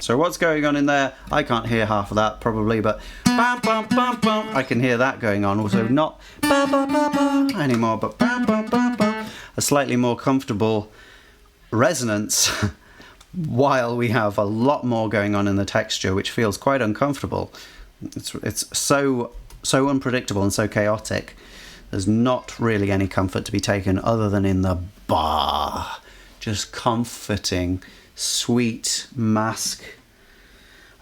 So what's going on in there? I can't hear half of that probably, but bam, bam, bam, bam, I can hear that going on. Also not ba, ba, ba, ba anymore, but bam, bam, bam, bam. A slightly more comfortable resonance while we have a lot more going on in the texture, which feels quite uncomfortable. It's so unpredictable and so chaotic. There's not really any comfort to be taken other than in the bar. Just comforting, sweet mask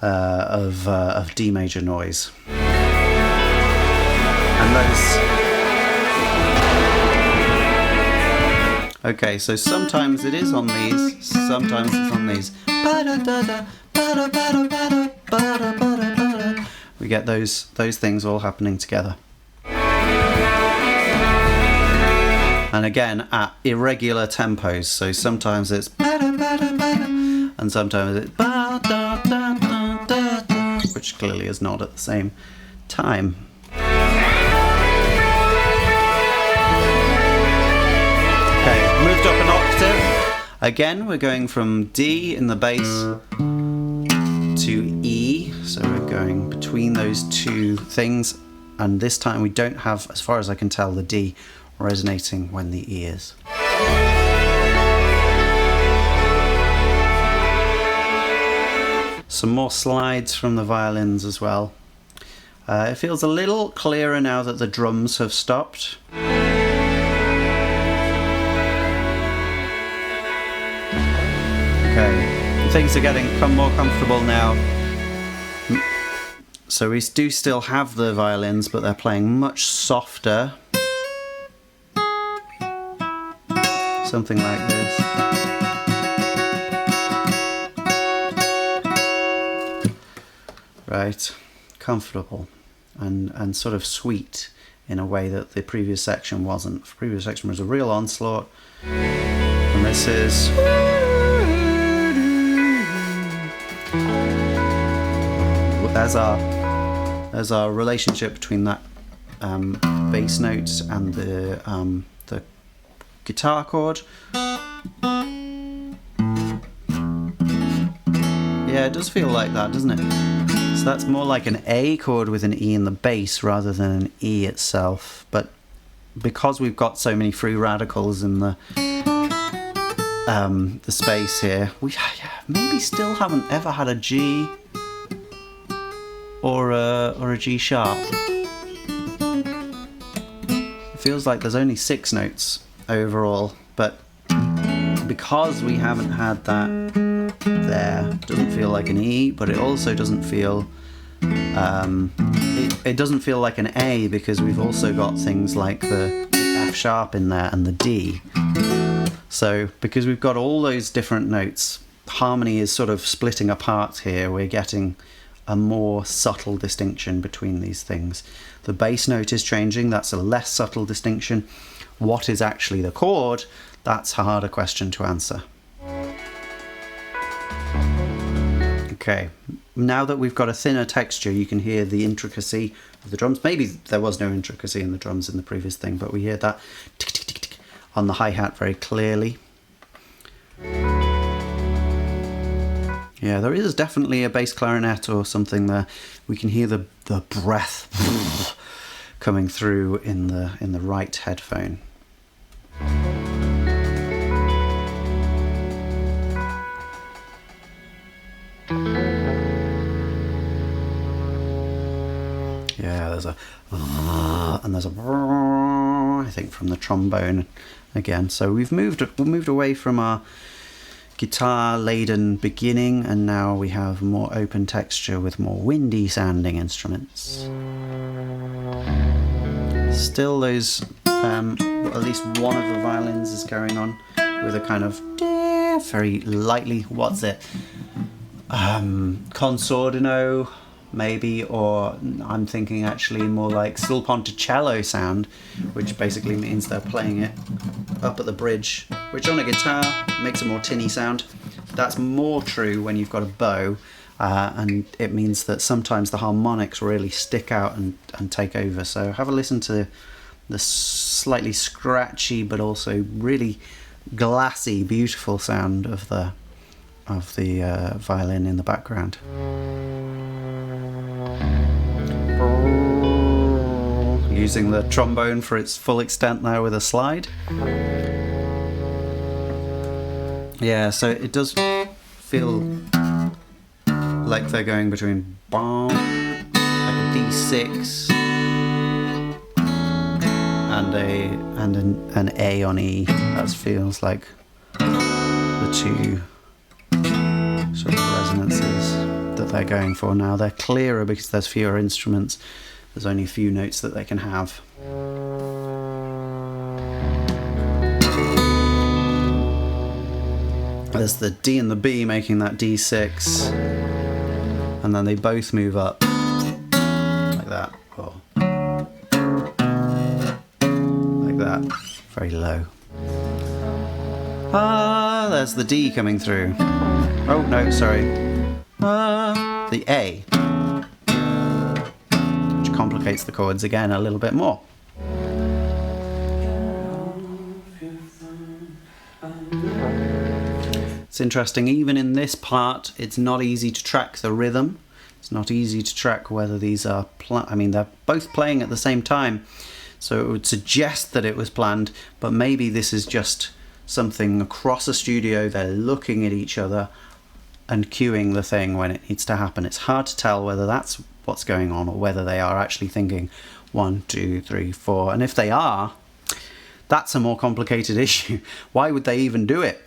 of D major noise. And those... Okay, so sometimes it is on these, sometimes it's on these. We get those things all happening together. And again, at irregular tempos, so sometimes it's and sometimes it's which clearly is not at the same time. Okay, moved up an octave. Again, we're going from D in the bass to E, so we're going between those two things, and this time we don't have, as far as I can tell, the D resonating when the E is. Some more slides from the violins as well. It feels a little clearer now that the drums have stopped. Okay, things are getting more comfortable now. So we do still have the violins, but they're playing much softer. Something like this. Right, comfortable and sort of sweet in a way that the previous section wasn't. The previous section was a real onslaught, and this is... There's our relationship between that bass note and the guitar chord. Yeah, it does feel like that, doesn't it? So that's more like an A chord with an E in the bass rather than an E itself. But because we've got so many free radicals in the space here, we maybe still haven't ever had a G or a G sharp. It feels like there's only 6 notes overall, but because we haven't had that there, it doesn't feel like an E, but it also doesn't feel it doesn't feel like an A, because we've also got things like the F sharp in there and the D. So because we've got all those different notes, harmony is sort of splitting apart here. We're getting a more subtle distinction between these things. The bass note is changing, that's a less subtle distinction. What is actually the chord? That's a harder question to answer. Okay, now that we've got a thinner texture, you can hear the intricacy of the drums. Maybe there was no intricacy in the drums in the previous thing, but we hear that tick, tick, tick, tick on the hi-hat very clearly. Yeah, there is definitely a bass clarinet or something there. We can hear the breath coming through in the right headphone. Yeah, there's a and there's a I think from the trombone again. So we've moved away from our guitar laden beginning, and now we have more open texture with more windy sounding instruments. Still those at least one of the violins is going on with a kind of very lightly, what's it, consordino maybe, or I'm thinking actually more like sul ponticello sound, which basically means they're playing it up at the bridge, which on a guitar makes a more tinny sound. That's more true when you've got a bow, and it means that sometimes the harmonics really stick out and take over. So have a listen to the slightly scratchy but also really glassy, beautiful sound of the violin in the background. Using the trombone for its full extent now with a slide. Yeah, so it does feel like they're going between like a D6 and an A on E. That feels like the two sort of resonances that they're going for now. They're clearer because there's fewer instruments. There's only a few notes that they can have. There's the D and the B making that D6, and then they both move up like that, or like that, very low. There's the D coming through. Oh no, sorry. The A, which complicates the chords again a little bit more. It's interesting, even in this part, it's not easy to track the rhythm. It's not easy to track whether these are they're both playing at the same time, so it would suggest that it was planned, but maybe this is just something across a studio. They're looking at each other and cueing the thing when it needs to happen. It's hard to tell whether that's what's going on or whether they are actually thinking 1, 2, 3, 4. And if they are, that's a more complicated issue. Why would they even do it?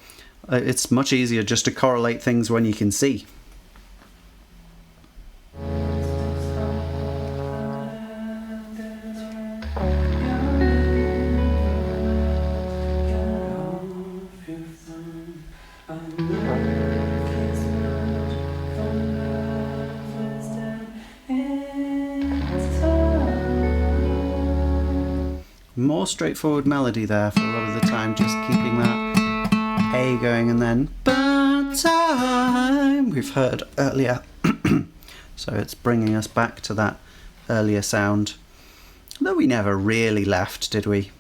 It's much easier just to correlate things when you can see. More straightforward melody there for a lot of the time, just keeping that A going and then "Burn Time" we've heard earlier. So it's bringing us back to that earlier sound that we never really left, did we?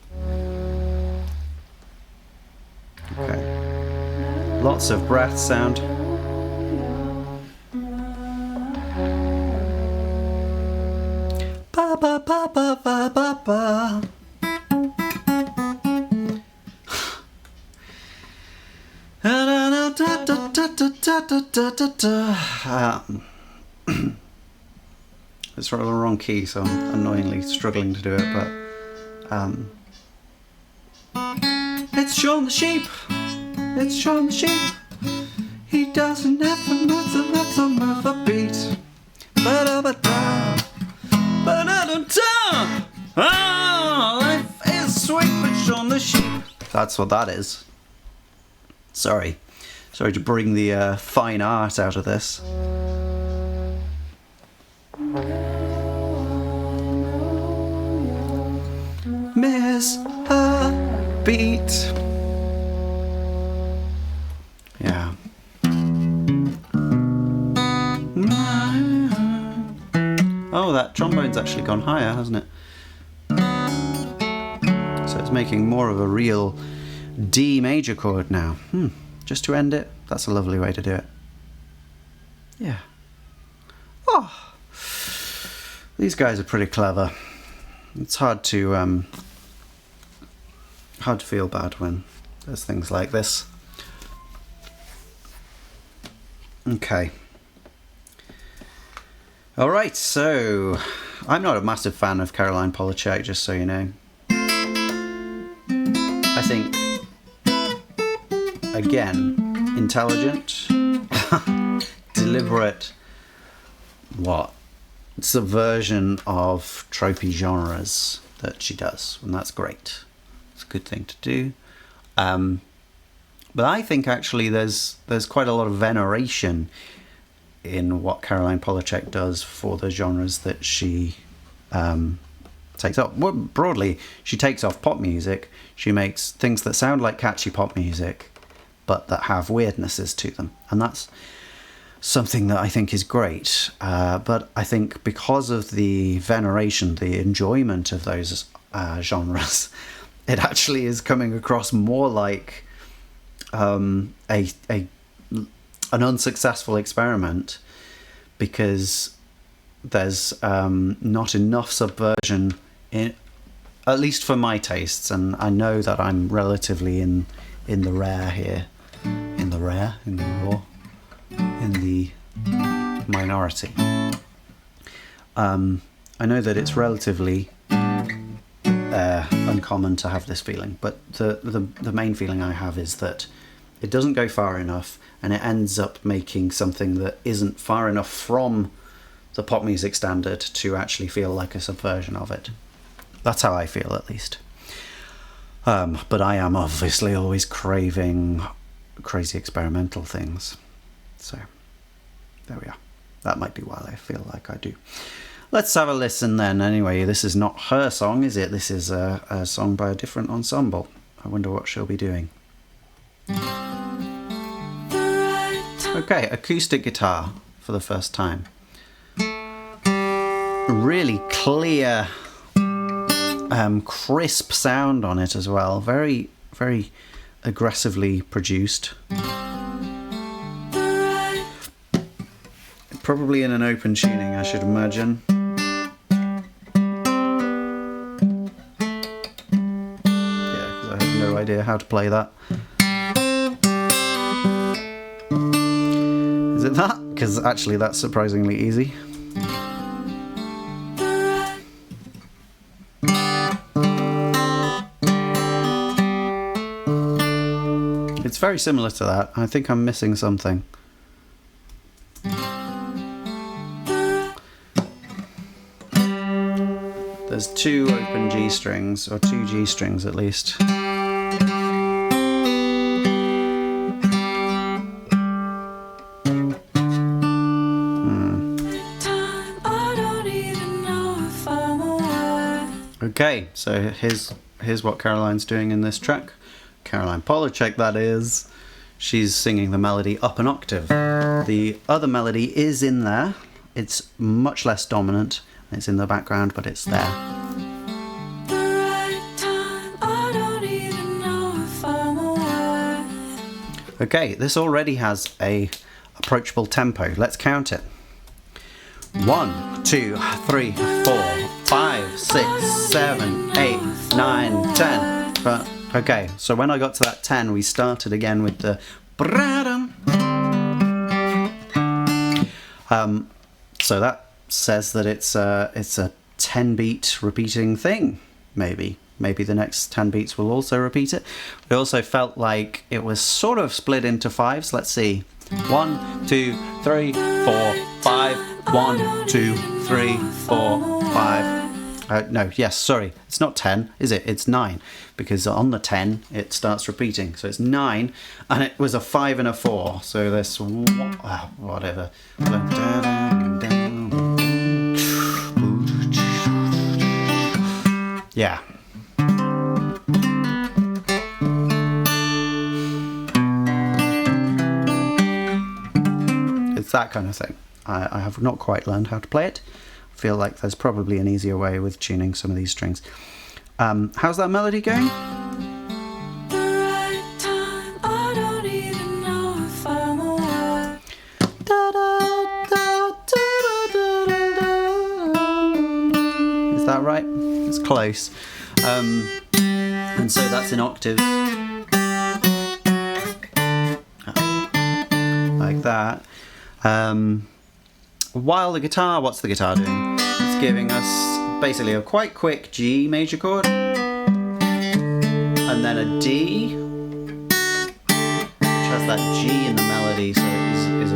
Okay. Lots of breath sound. Ba ba ba ba ba ba ba. It's the wrong key, so I'm annoyingly struggling to do it, but It's Shaun the Sheep. It's Shaun the Sheep. He doesn't have a rhythm of a beat. Ba-da-ba-da. Ba-da-da-da. Ah, life is sweet but Shaun the Sheep. That's what that is. Sorry to bring the fine art out of this. Miss a beat. Yeah. Oh, that trombone's actually gone higher, hasn't it? So it's making more of a real D major chord now. Just to end it, that's a lovely way to do it. Yeah. Oh, these guys are pretty clever. It's hard to feel bad when there's things like this. Okay. All right, so I'm not a massive fan of Caroline Polachek, just so you know. I think, again, intelligent, deliberate, subversion of tropey genres that she does, and that's great. It's a good thing to do. But I think actually there's quite a lot of veneration in what Caroline Polachek does for the genres that she takes off. Well, broadly, she takes off pop music. She makes things that sound like catchy pop music, but that have weirdnesses to them. And that's something that I think is great. But I think because of the veneration, the enjoyment of those genres, it actually is coming across more like an unsuccessful experiment, because there's not enough subversion in, at least for my tastes, and I know that I'm relatively in the rare here, in the minority. I know that it's relatively uncommon to have this feeling, but the main feeling I have is that it doesn't go far enough, and it ends up making something that isn't far enough from the pop music standard to actually feel like a subversion of it. That's how I feel, at least. But I am obviously always craving crazy experimental things. So, there we are. That might be why I feel like I do. Let's have a listen then. Anyway, this is not her song, is it? This is a song by a different ensemble. I wonder what she'll be doing. Okay, acoustic guitar for the first time. Really clear, crisp sound on it as well. Very, very aggressively produced. Probably in an open tuning, I should imagine. Yeah, because I have no idea how to play that. Is it that? Because actually that's surprisingly easy. It's very similar to that. I think I'm missing something. There's two open G strings, or two G strings at least. Okay, so here's what Caroline's doing in this track. Caroline Polachek, that is. She's singing the melody up an octave. The other melody is in there. It's much less dominant. It's in the background, but it's there. Okay, this already has a approachable tempo. Let's count it. 1, 2, 3, 4, 5, 6, 7, 8, 9, 10. But okay, so when I got to that 10, we started again with the so that says that it's a 10 beat repeating thing, maybe. maybe the next 10 beats will also repeat it. It also felt like it was sort of split into fives. Let's see. 1, 2, 3, 4, 5. 1, 2, 3, 4, 5. No, yes, sorry. It's not 10, is it? It's 9. Because on the 10, it starts repeating. So it's 9, and it was a 5 and a 4. So this, whatever. Yeah. It's that kind of thing. I have not quite learned how to play it. I feel like there's probably an easier way with tuning some of these strings. How's that melody going? Is that right? It's close. And so that's in octaves. Like that. While the guitar, what's the guitar doing? It's giving us basically a quite quick G major chord, and then a D, which has that G in the melody, so it is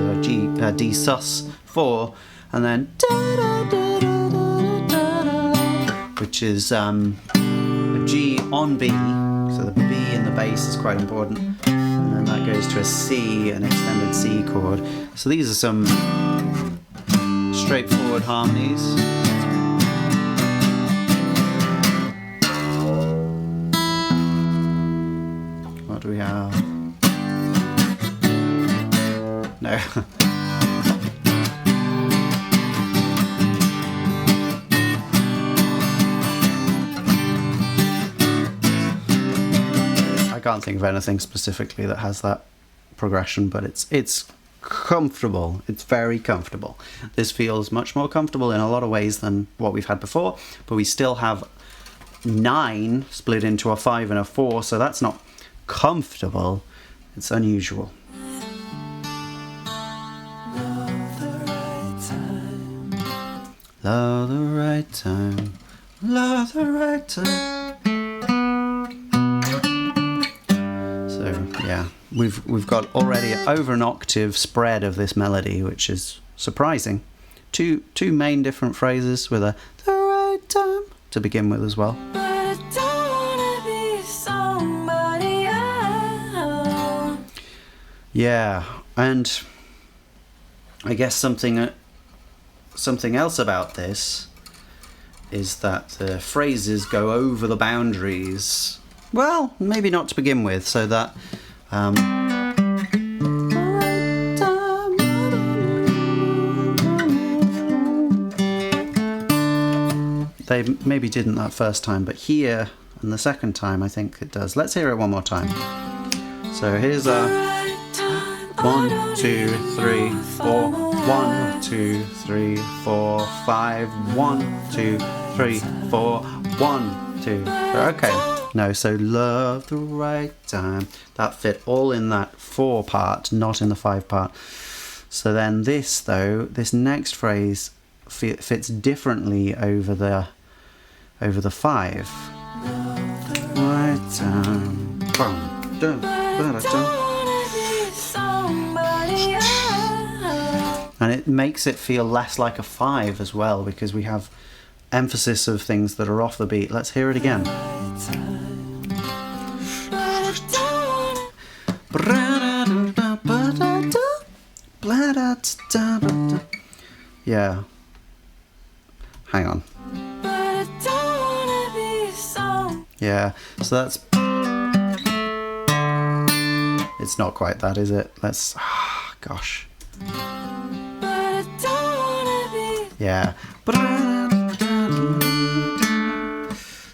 a D sus 4, and then which is a G on B, so the B in the bass is quite important, and then that goes to a C, an extended C chord. So these are some straightforward harmonies. What do we have? No. I can't think of anything specifically that has that progression, but it's comfortable. It's very comfortable. This feels much more comfortable in a lot of ways than what we've had before, but we still have 9 split into a 5 and a 4, so that's not comfortable, it's unusual. Love the right time, love the right time. So yeah, we've got already over an octave spread of this melody, which is surprising. Two main different phrases with the right time to begin with as well. But I don't wanna be somebody else. Yeah, and I guess something else about this is that the phrases go over the boundaries. Well, maybe not to begin with, so that they maybe didn't that first time, but here and the second time I think it does. Let's hear it one more time. So here's a 1, 2, 3, 4. 1, 2, 3, 4, 5. 1, 2, 3, 4. 1, 2, 3. Okay. No, so love the right time. That fit all in that 4 part, not in the 5 part. So then this, though, this next phrase fits differently over the 5. Right time. And it makes it feel less like a 5 as well, because we have emphasis of things that are off the beat. Let's hear it again. Yeah. Hang on. Yeah, so that's... It's not quite that, is it? Let's... gosh. Yeah.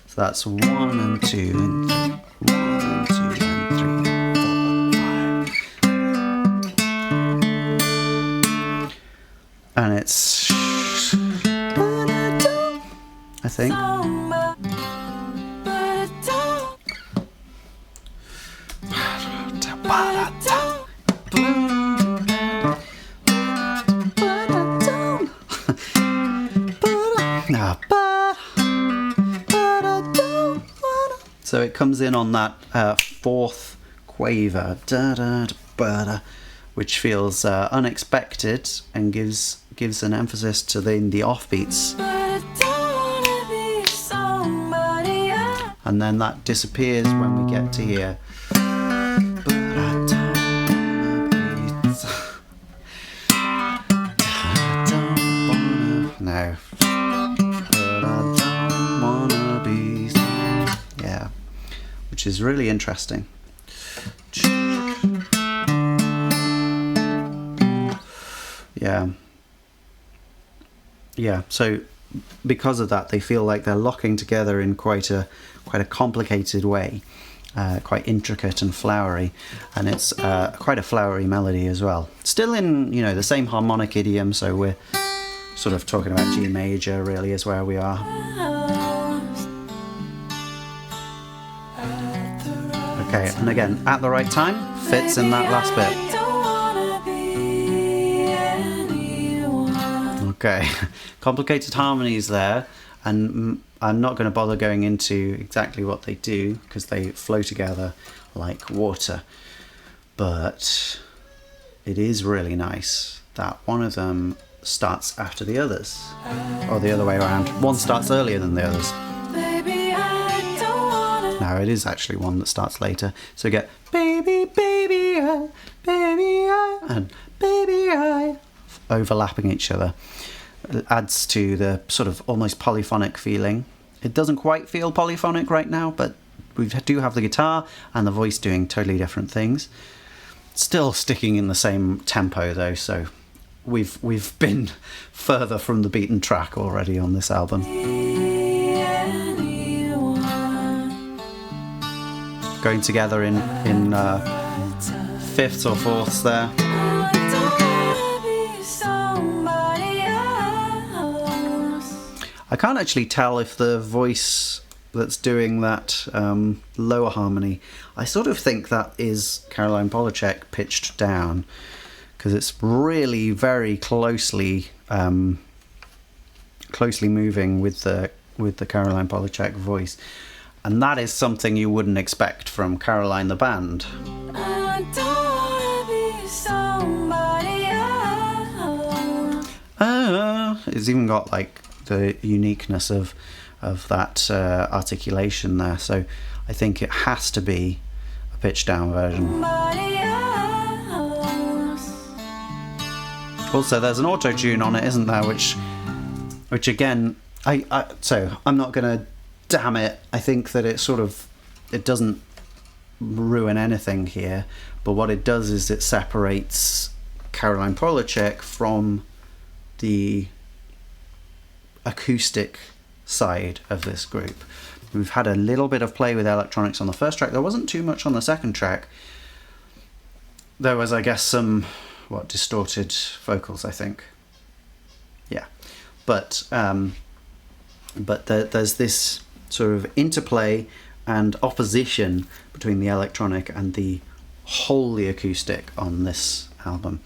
So that's 1 and 2 and 3. 1 and 2 and 3, 4, 5. And it's... I think. So it comes in on that fourth quaver, da, da, da, ba, da, which feels unexpected and gives an emphasis to the offbeats. And then that disappears when we get to here. No. But I don't wanna be. Yeah. Which is really interesting. Yeah. Yeah, so because of that, they feel like they're locking together in quite a complicated way, quite intricate and flowery, and it's quite a flowery melody as well. Still in, you know, the same harmonic idiom, so we're sort of talking about G major really is where we are. Okay, and again, at the right time, fits in that last bit. Okay, complicated harmonies there, and I'm not going to bother going into exactly what they do because they flow together like water, but it is really nice that one of them starts after the others, or the other way around. One starts earlier than the others. Now it is actually one that starts later, so you get baby, baby, I, and baby, I, overlapping each other. It adds to the sort of almost polyphonic feeling. It doesn't quite feel polyphonic right now, but we do have the guitar and the voice doing totally different things. Still sticking in the same tempo though, so we've been further from the beaten track already on this album. Going together in fifths or fourths there. I can't actually tell if the voice that's doing that lower harmony, I sort of think that is Caroline Polachek pitched down, because it's really very closely moving with the Caroline Polachek voice, and that is something you wouldn't expect from Caroline the band. It's even got like the uniqueness of that articulation there, so I think it has to be a pitch down version. Also, there's an auto tune on it, isn't there? Which again, so I'm not gonna damn it. I think that it doesn't ruin anything here, but what it does is it separates Caroline Polachek from the acoustic side of this group. We've had a little bit of play with electronics on the first track. There wasn't too much on the second track. There was, I guess, some distorted vocals, I think. Yeah, but there's this sort of interplay and opposition between the electronic and the wholly acoustic on this album.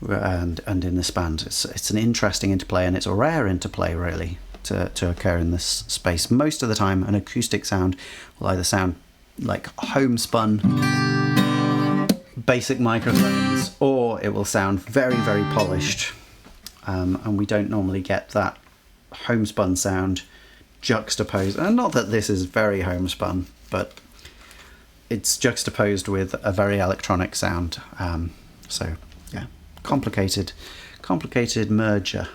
And in this band, it's an interesting interplay, and it's a rare interplay really to occur in this space. Most of the time an acoustic sound will either sound like homespun basic microphones, or it will sound very, very polished, and we don't normally get that homespun sound juxtaposed, and not that this is very homespun, but it's juxtaposed with a very electronic sound, so yeah, complicated merger.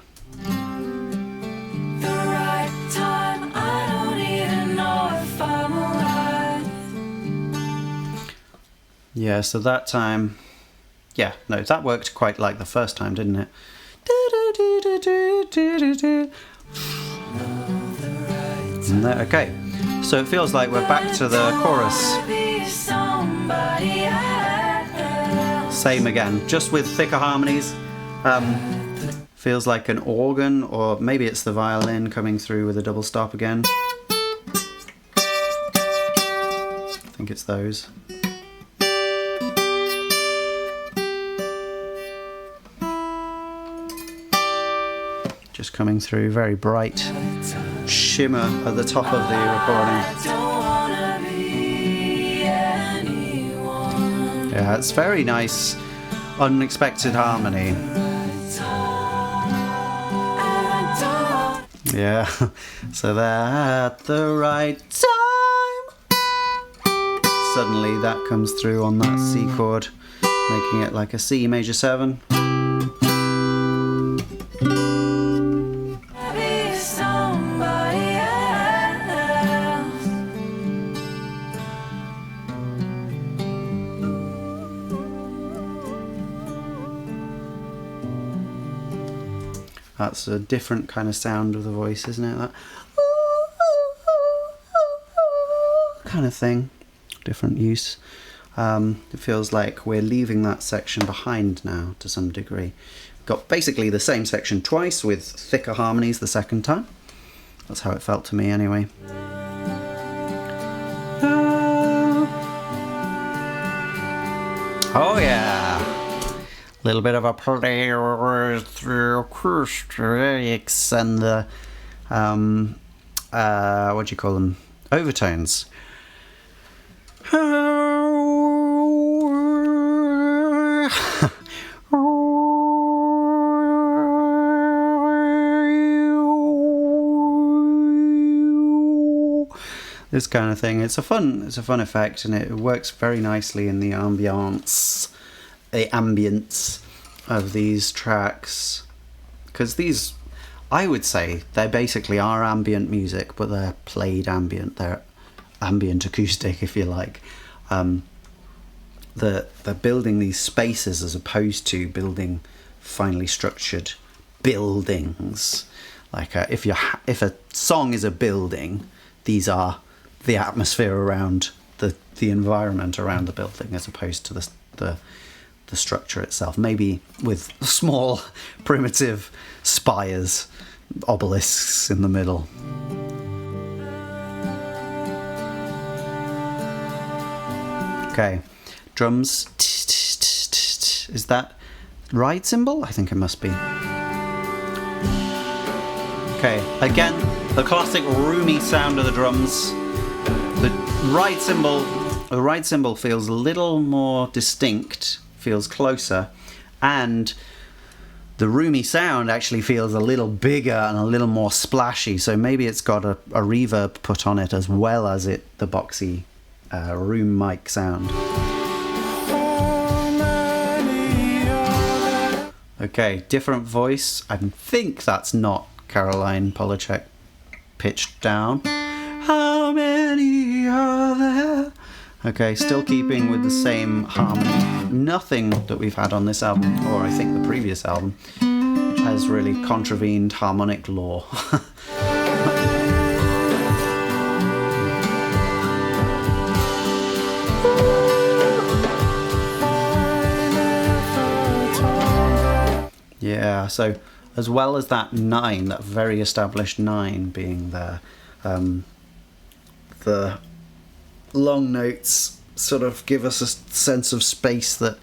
Yeah, so that time, yeah, no, that worked quite like the first time, didn't it? Okay, so it feels like we're back to the chorus. Same again, just with thicker harmonies. Feels like an organ, or maybe it's the violin coming through with a double stop again. I think it's those. Just coming through, very bright shimmer at the top of the recording. Yeah, it's very nice, unexpected harmony. Yeah, so they're at the right time. Suddenly that comes through on that C chord, making it like a C major 7. That's a different kind of sound of the voice, isn't it? That kind of thing. Different use. It feels like we're leaving that section behind now to some degree. Got basically the same section twice with thicker harmonies the second time. That's how it felt to me anyway. Oh yeah! A little bit of a play through acoustics and the what do you call them? Overtones. This kind of thing. It's a fun effect, and it works very nicely in the ambience of these tracks, because these, I would say, they basically are ambient music, but they're played ambient. They're ambient acoustic, if you like. They're building these spaces as opposed to building finely structured buildings. Like if a song is a building, these are the atmosphere around the environment around the building, as opposed to the structure itself. Maybe with small primitive spires, obelisks in the middle. Okay, drums. Is that ride cymbal? I think it must be. Okay, again, the classic roomy sound of the drums. The ride cymbal feels a little more distinct, feels closer, and the roomy sound actually feels a little bigger and a little more splashy, so maybe it's got a reverb put on it as well as the boxy room mic sound. Okay, different voice. I think that's not Caroline Polachek pitched down. How many are there? Okay, still keeping with the same harmony. Nothing that we've had on this album, or I think the previous album, has really contravened harmonic law. Yeah, so as well as that 9, that very established 9 being there, the long notes sort of give us a sense of space that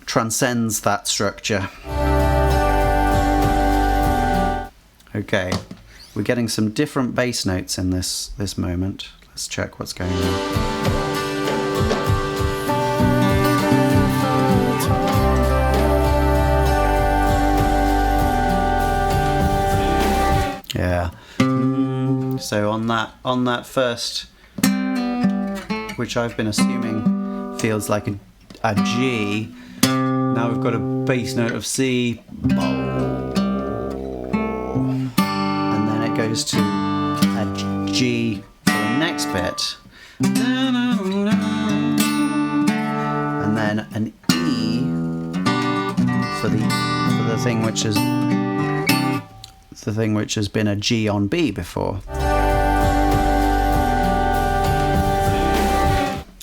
transcends that structure. Okay, we're getting some different bass notes in this moment. Let's check what's going on. Yeah. So on that first, which I've been assuming feels like a G, now we've got a bass note of C, and then it goes to a G for the next bit, and then an E for the thing which is the thing which has been a G on B before.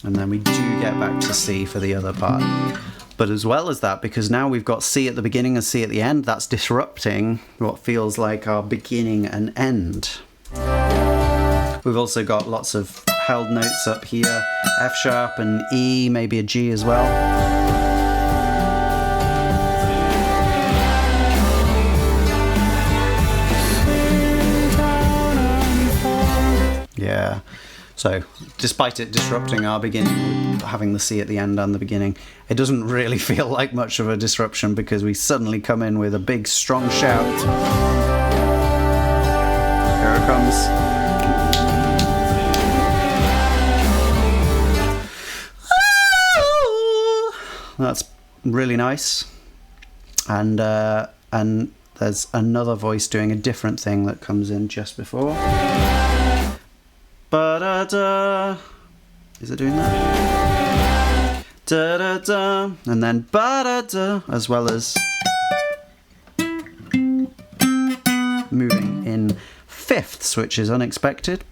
And then we do get back to C for the other part. But as well as that, because now we've got C at the beginning and C at the end, that's disrupting what feels like our beginning and end. We've also got lots of held notes up here, F sharp and E, maybe a G as well. Yeah, So, despite it disrupting our beginning, having the C at the end and the beginning, it doesn't really feel like much of a disruption because we suddenly come in with a big, strong shout. Here it comes. That's really nice. And there's another voice doing a different thing that comes in just before. Ba-da-da. Is it doing that? Da-da-da. And then ba-da-da, as well as moving in fifths, which is unexpected.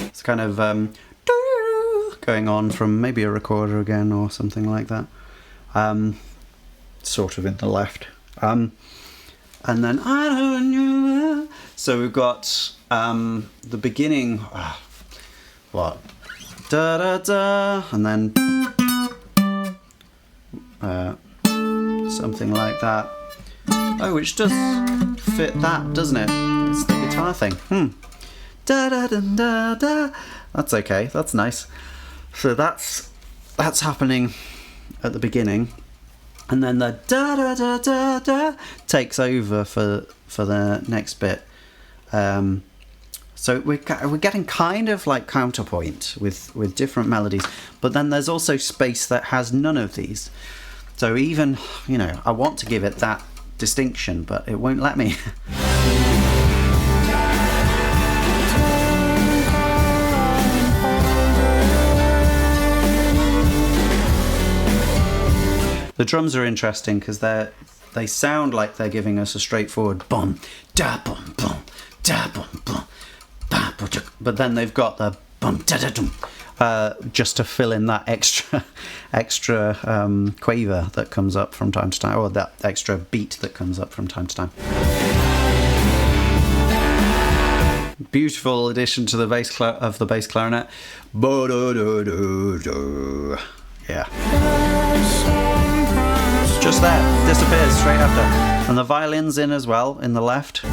It's kind of going on from maybe a recorder again or something like that. Sort of in the left. And then I don't know. So we've got the beginning. What? Da da da, and then something like that. Oh, which does fit that, doesn't it? It's the guitar thing. Da da da da da. That's okay. That's nice. So that's happening at the beginning, and then the da da da da da takes over for the next bit. So we're getting kind of like counterpoint with different melodies, but then there's also space that has none of these. So even, you know, I want to give it that distinction, but it won't let me. The drums are interesting because they sound like they're giving us a straightforward bum da bum bum da bum bum ba, but then they've got the bum da da dum just to fill in that extra quaver that comes up from time to time, or that extra beat that comes up from time to time. Beautiful addition to the bass bass clarinet. Yeah. Just there, disappears straight after. And the violin's in as well, in the left.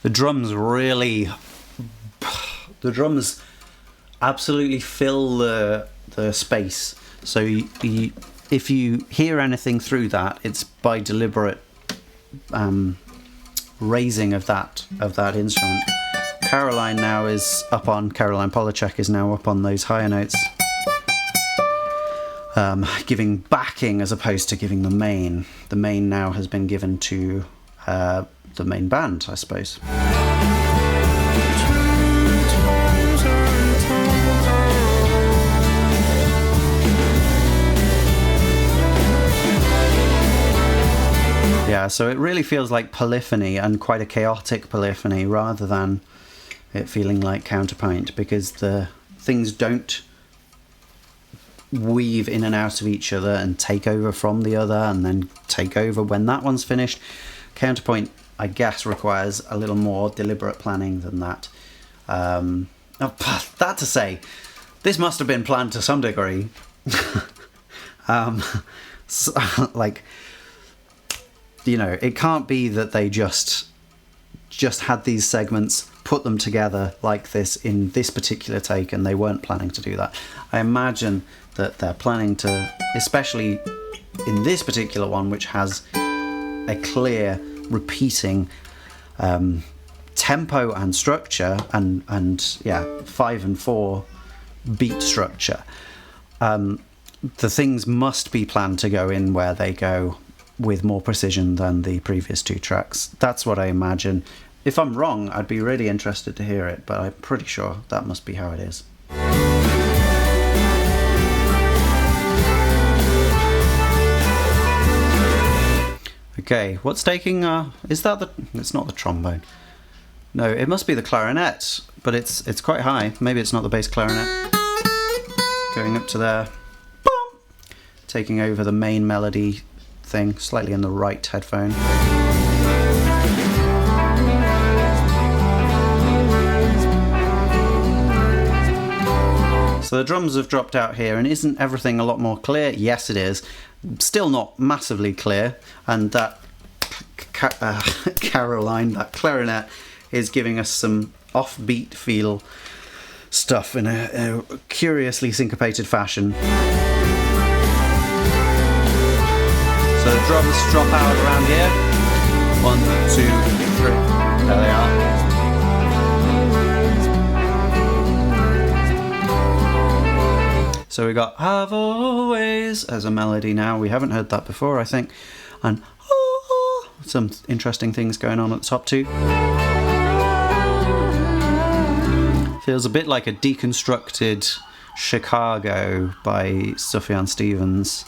The drums absolutely fill the space. So if you hear anything through that, it's by deliberate raising of that instrument. Caroline Polachek is now up on those higher notes. Giving backing as opposed to giving the main. The main now has been given to the main band, I suppose. Yeah, so it really feels like polyphony, and quite a chaotic polyphony, rather than it feeling like counterpoint, because the things don't weave in and out of each other and take over from the other and then take over when that one's finished. Counterpoint, I guess, requires a little more deliberate planning than that. That to say, this must have been planned to some degree. So, like, you know, it can't be that they just had these segments, put them together like this in this particular take, and they weren't planning to do that. I imagine that they're planning to, especially in this particular one, which has a clear repeating tempo and structure, and yeah, 5 and 4 beat structure. The things must be planned to go in where they go with more precision than the previous two tracks. That's what I imagine. If I'm wrong, I'd be really interested to hear it, but I'm pretty sure that must be how it is. Okay, what's taking, is that the, it's not the trombone. No, it must be the clarinet, but it's quite high. Maybe it's not the bass clarinet. Going up to there. Boom! Taking over the main melody thing, slightly in the right headphone. So So the drums have dropped out here, and isn't everything a lot more clear? Yes, it is. Still not massively clear, and that Caroline, that clarinet, is giving us some offbeat feel stuff in a curiously syncopated fashion. So the drums drop out around here. 1, 2, 3. There they are. So we got "Have Always" as a melody now. We haven't heard that before, I think. And some interesting things going on at the top too. Feels a bit like a deconstructed Chicago by Sufjan Stevens.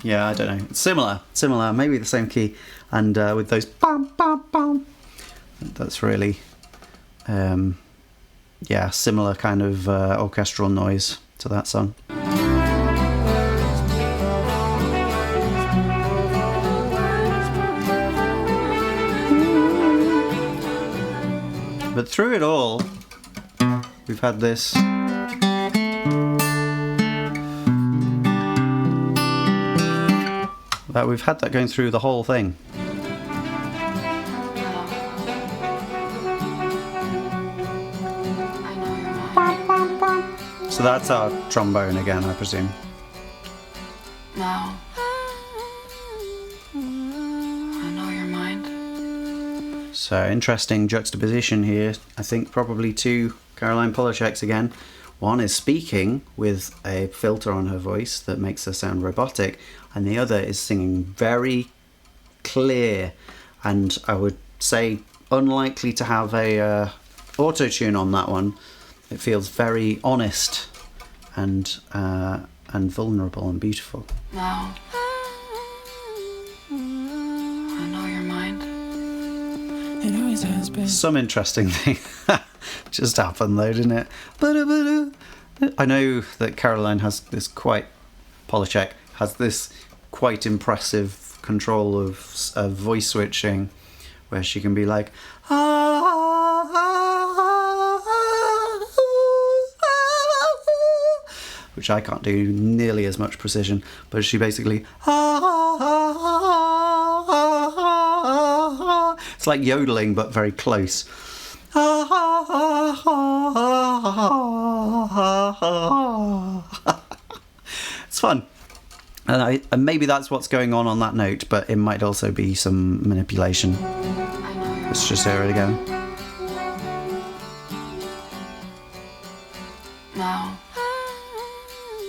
Yeah, I don't know. It's similar, maybe the same key, and with those bam, bam, bam. That's really, yeah, similar kind of orchestral noise to that song. But through it all, we've had this. We've had that going through the whole thing. So that's our trombone again, I presume. No. I know your mind. So interesting juxtaposition here. I think probably two Caroline Polacheks again. One is speaking with a filter on her voice that makes her sound robotic, and the other is singing very clear, and I would say unlikely to have a auto-tune on that one. It feels very honest and vulnerable and beautiful. No. I know your mind. It always has been. Some interesting thing just happened though, didn't it? I know that Caroline has this Polachek has this quite impressive control of voice switching, where she can be like, which I can't do nearly as much precision, but she basically, it's like yodeling but very close. It's fun. And maybe that's what's going on that note, but it might also be some manipulation. Let's just hear it again. No.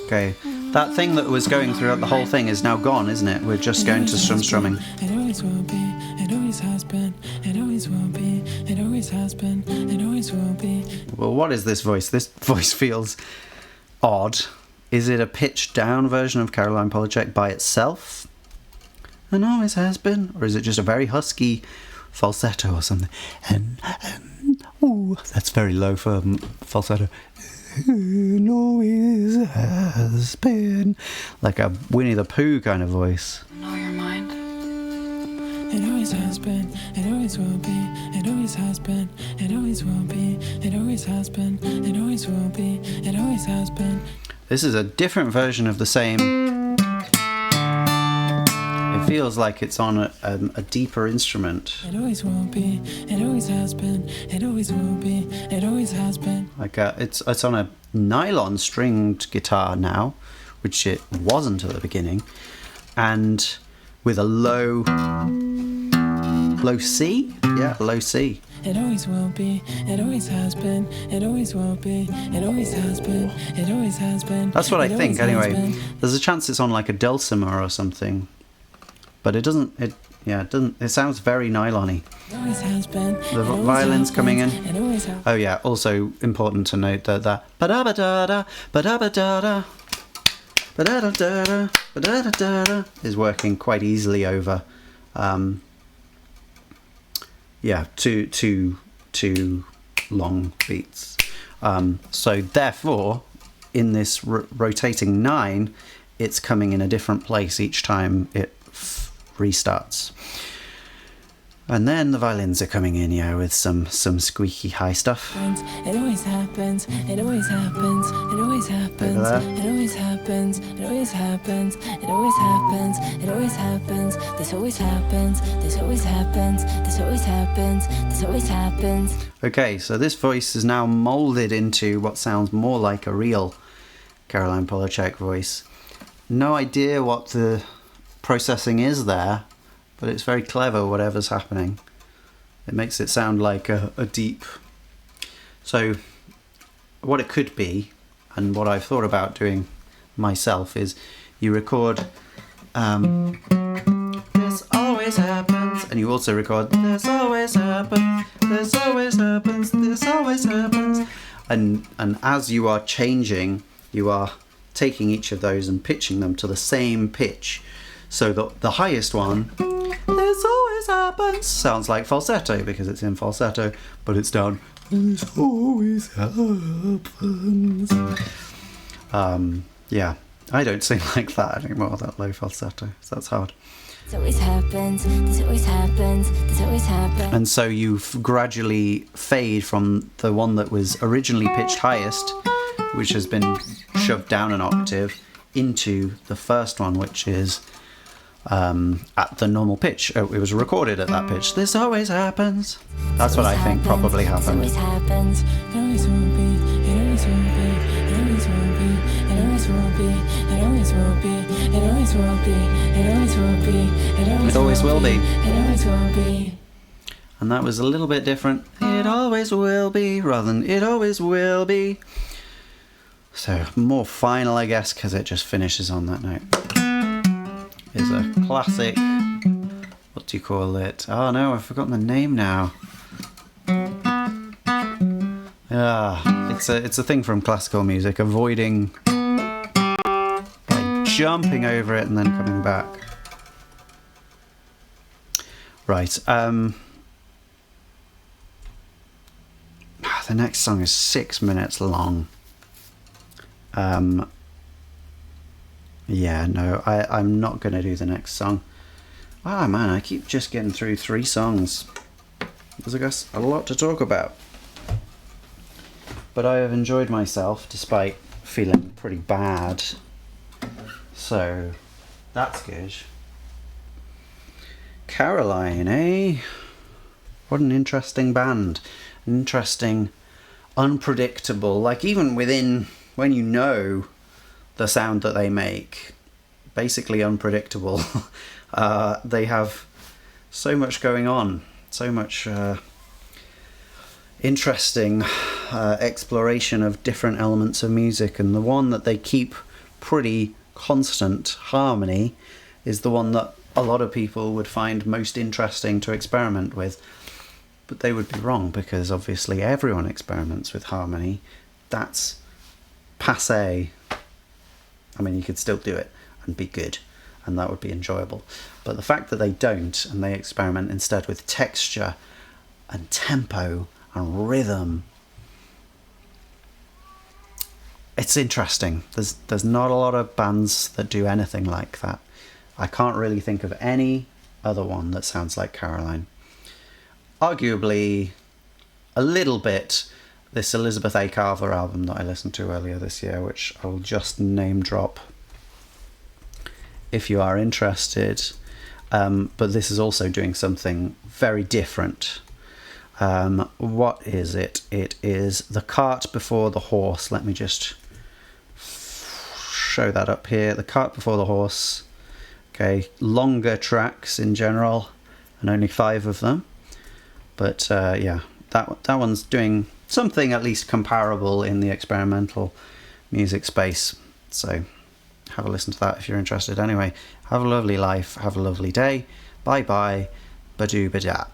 Okay, that thing that was going throughout the whole thing is now gone, isn't it? We're just going to strumming. It always will be, it always has been, it always will be, it always has been, it always will be. Well, what is this voice? This voice feels odd. Is it a pitched down version of Caroline Polachek by itself? And always has been? Or is it just a very husky falsetto or something? And ooh, that's very low for falsetto. And always has been. Like a Winnie the Pooh kind of voice. I know your mind. It always has been, it always will be, it always has been, it always will be, it always has been, it always will be, it always has been. This is a different version of the same. It feels like it's on a deeper instrument. It always will be, it always has been, it always will be, it always has been. Like it's on a nylon stringed guitar now, which it wasn't at the beginning, and with a low C? Yeah, low C. It always will be, it always has been, it always will be, it always has been, it always has been. That's what I think anyway. There's a chance it's on like a dulcimer or something. But it doesn't, it sounds very nylon-y. It always has been. The violins coming in. It always has. Oh yeah, also important to note that ba-da-ba-da-da, ba-da-ba-da-da, ba-da-da-da-da, ba-da-da-da-da is working quite easily over two long beats. So therefore, in this rotating 9, it's coming in a different place each time it restarts. And then the violins are coming in, yeah, with some squeaky high stuff. It always happens, it always happens, it always happens, Over there. it always happens, it always happens, it always happens, it always happens, this always happens, this always happens, this always happens, this always happens. Okay, so this voice is now moulded into what sounds more like a real Caroline Polachek voice. No idea what the processing is there, but it's very clever, whatever's happening. It makes it sound like a deep... So what it could be, and what I've thought about doing myself, is you record this always happens, and you also record this always happens, this always happens, this always happens. And as you are changing, you are taking each of those and pitching them to the same pitch. So the highest one, this always happens, sounds like falsetto because it's in falsetto, but it's down, this always happens. Yeah, I don't sing like that anymore, that low falsetto, so that's hard. This always happens, this always happens, this always happens. And so you gradually fade from the one that was originally pitched highest, which has been shoved down an octave, into the first one, which is at the normal pitch. It was recorded at that pitch. This always happens. That's what I think probably happened. This always happens. It always will be. It always will be. It always will be. It always will be. It always will be. It always will be. It always will be. It always will be. It always will be. And that was a little bit different. It always will be, rather than it always will be. So more final, I guess, because it just finishes on that note. Is a classic. What do you call it? Oh no, I've forgotten the name now. It's a thing from classical music, avoiding by jumping over it and then coming back. Right. The next song is 6 minutes long. Yeah, no, I'm not going to do the next song. Ah, man, I keep just getting through 3 songs. There's, I guess, a lot to talk about. But I have enjoyed myself, despite feeling pretty bad. So, that's good. Caroline, eh? What an interesting band. Interesting, unpredictable, like even within, when you know the sound that they make, basically unpredictable. They have so much going on, so much interesting exploration of different elements of music, and the one that they keep pretty constant harmony is the one that a lot of people would find most interesting to experiment with. But they would be wrong, because obviously everyone experiments with harmony. That's passé. I mean, you could still do it and be good, and that would be enjoyable. But the fact that they don't, and they experiment instead with texture and tempo and rhythm, it's interesting. There's not a lot of bands that do anything like that. I can't really think of any other one that sounds like Caroline. Arguably, a little bit, this Elizabeth A. Carver album that I listened to earlier this year, which I'll just name drop if you are interested. But this is also doing something very different. What is it? It is The Cart Before the Horse. Let me just show that up here. The Cart Before the Horse. Okay, longer tracks in general, and only 5 of them. But yeah, that one's doing something at least comparable in the experimental music space. So have a listen to that if you're interested. Anyway, have a lovely life, have a lovely day. Bye bye, badoo badat.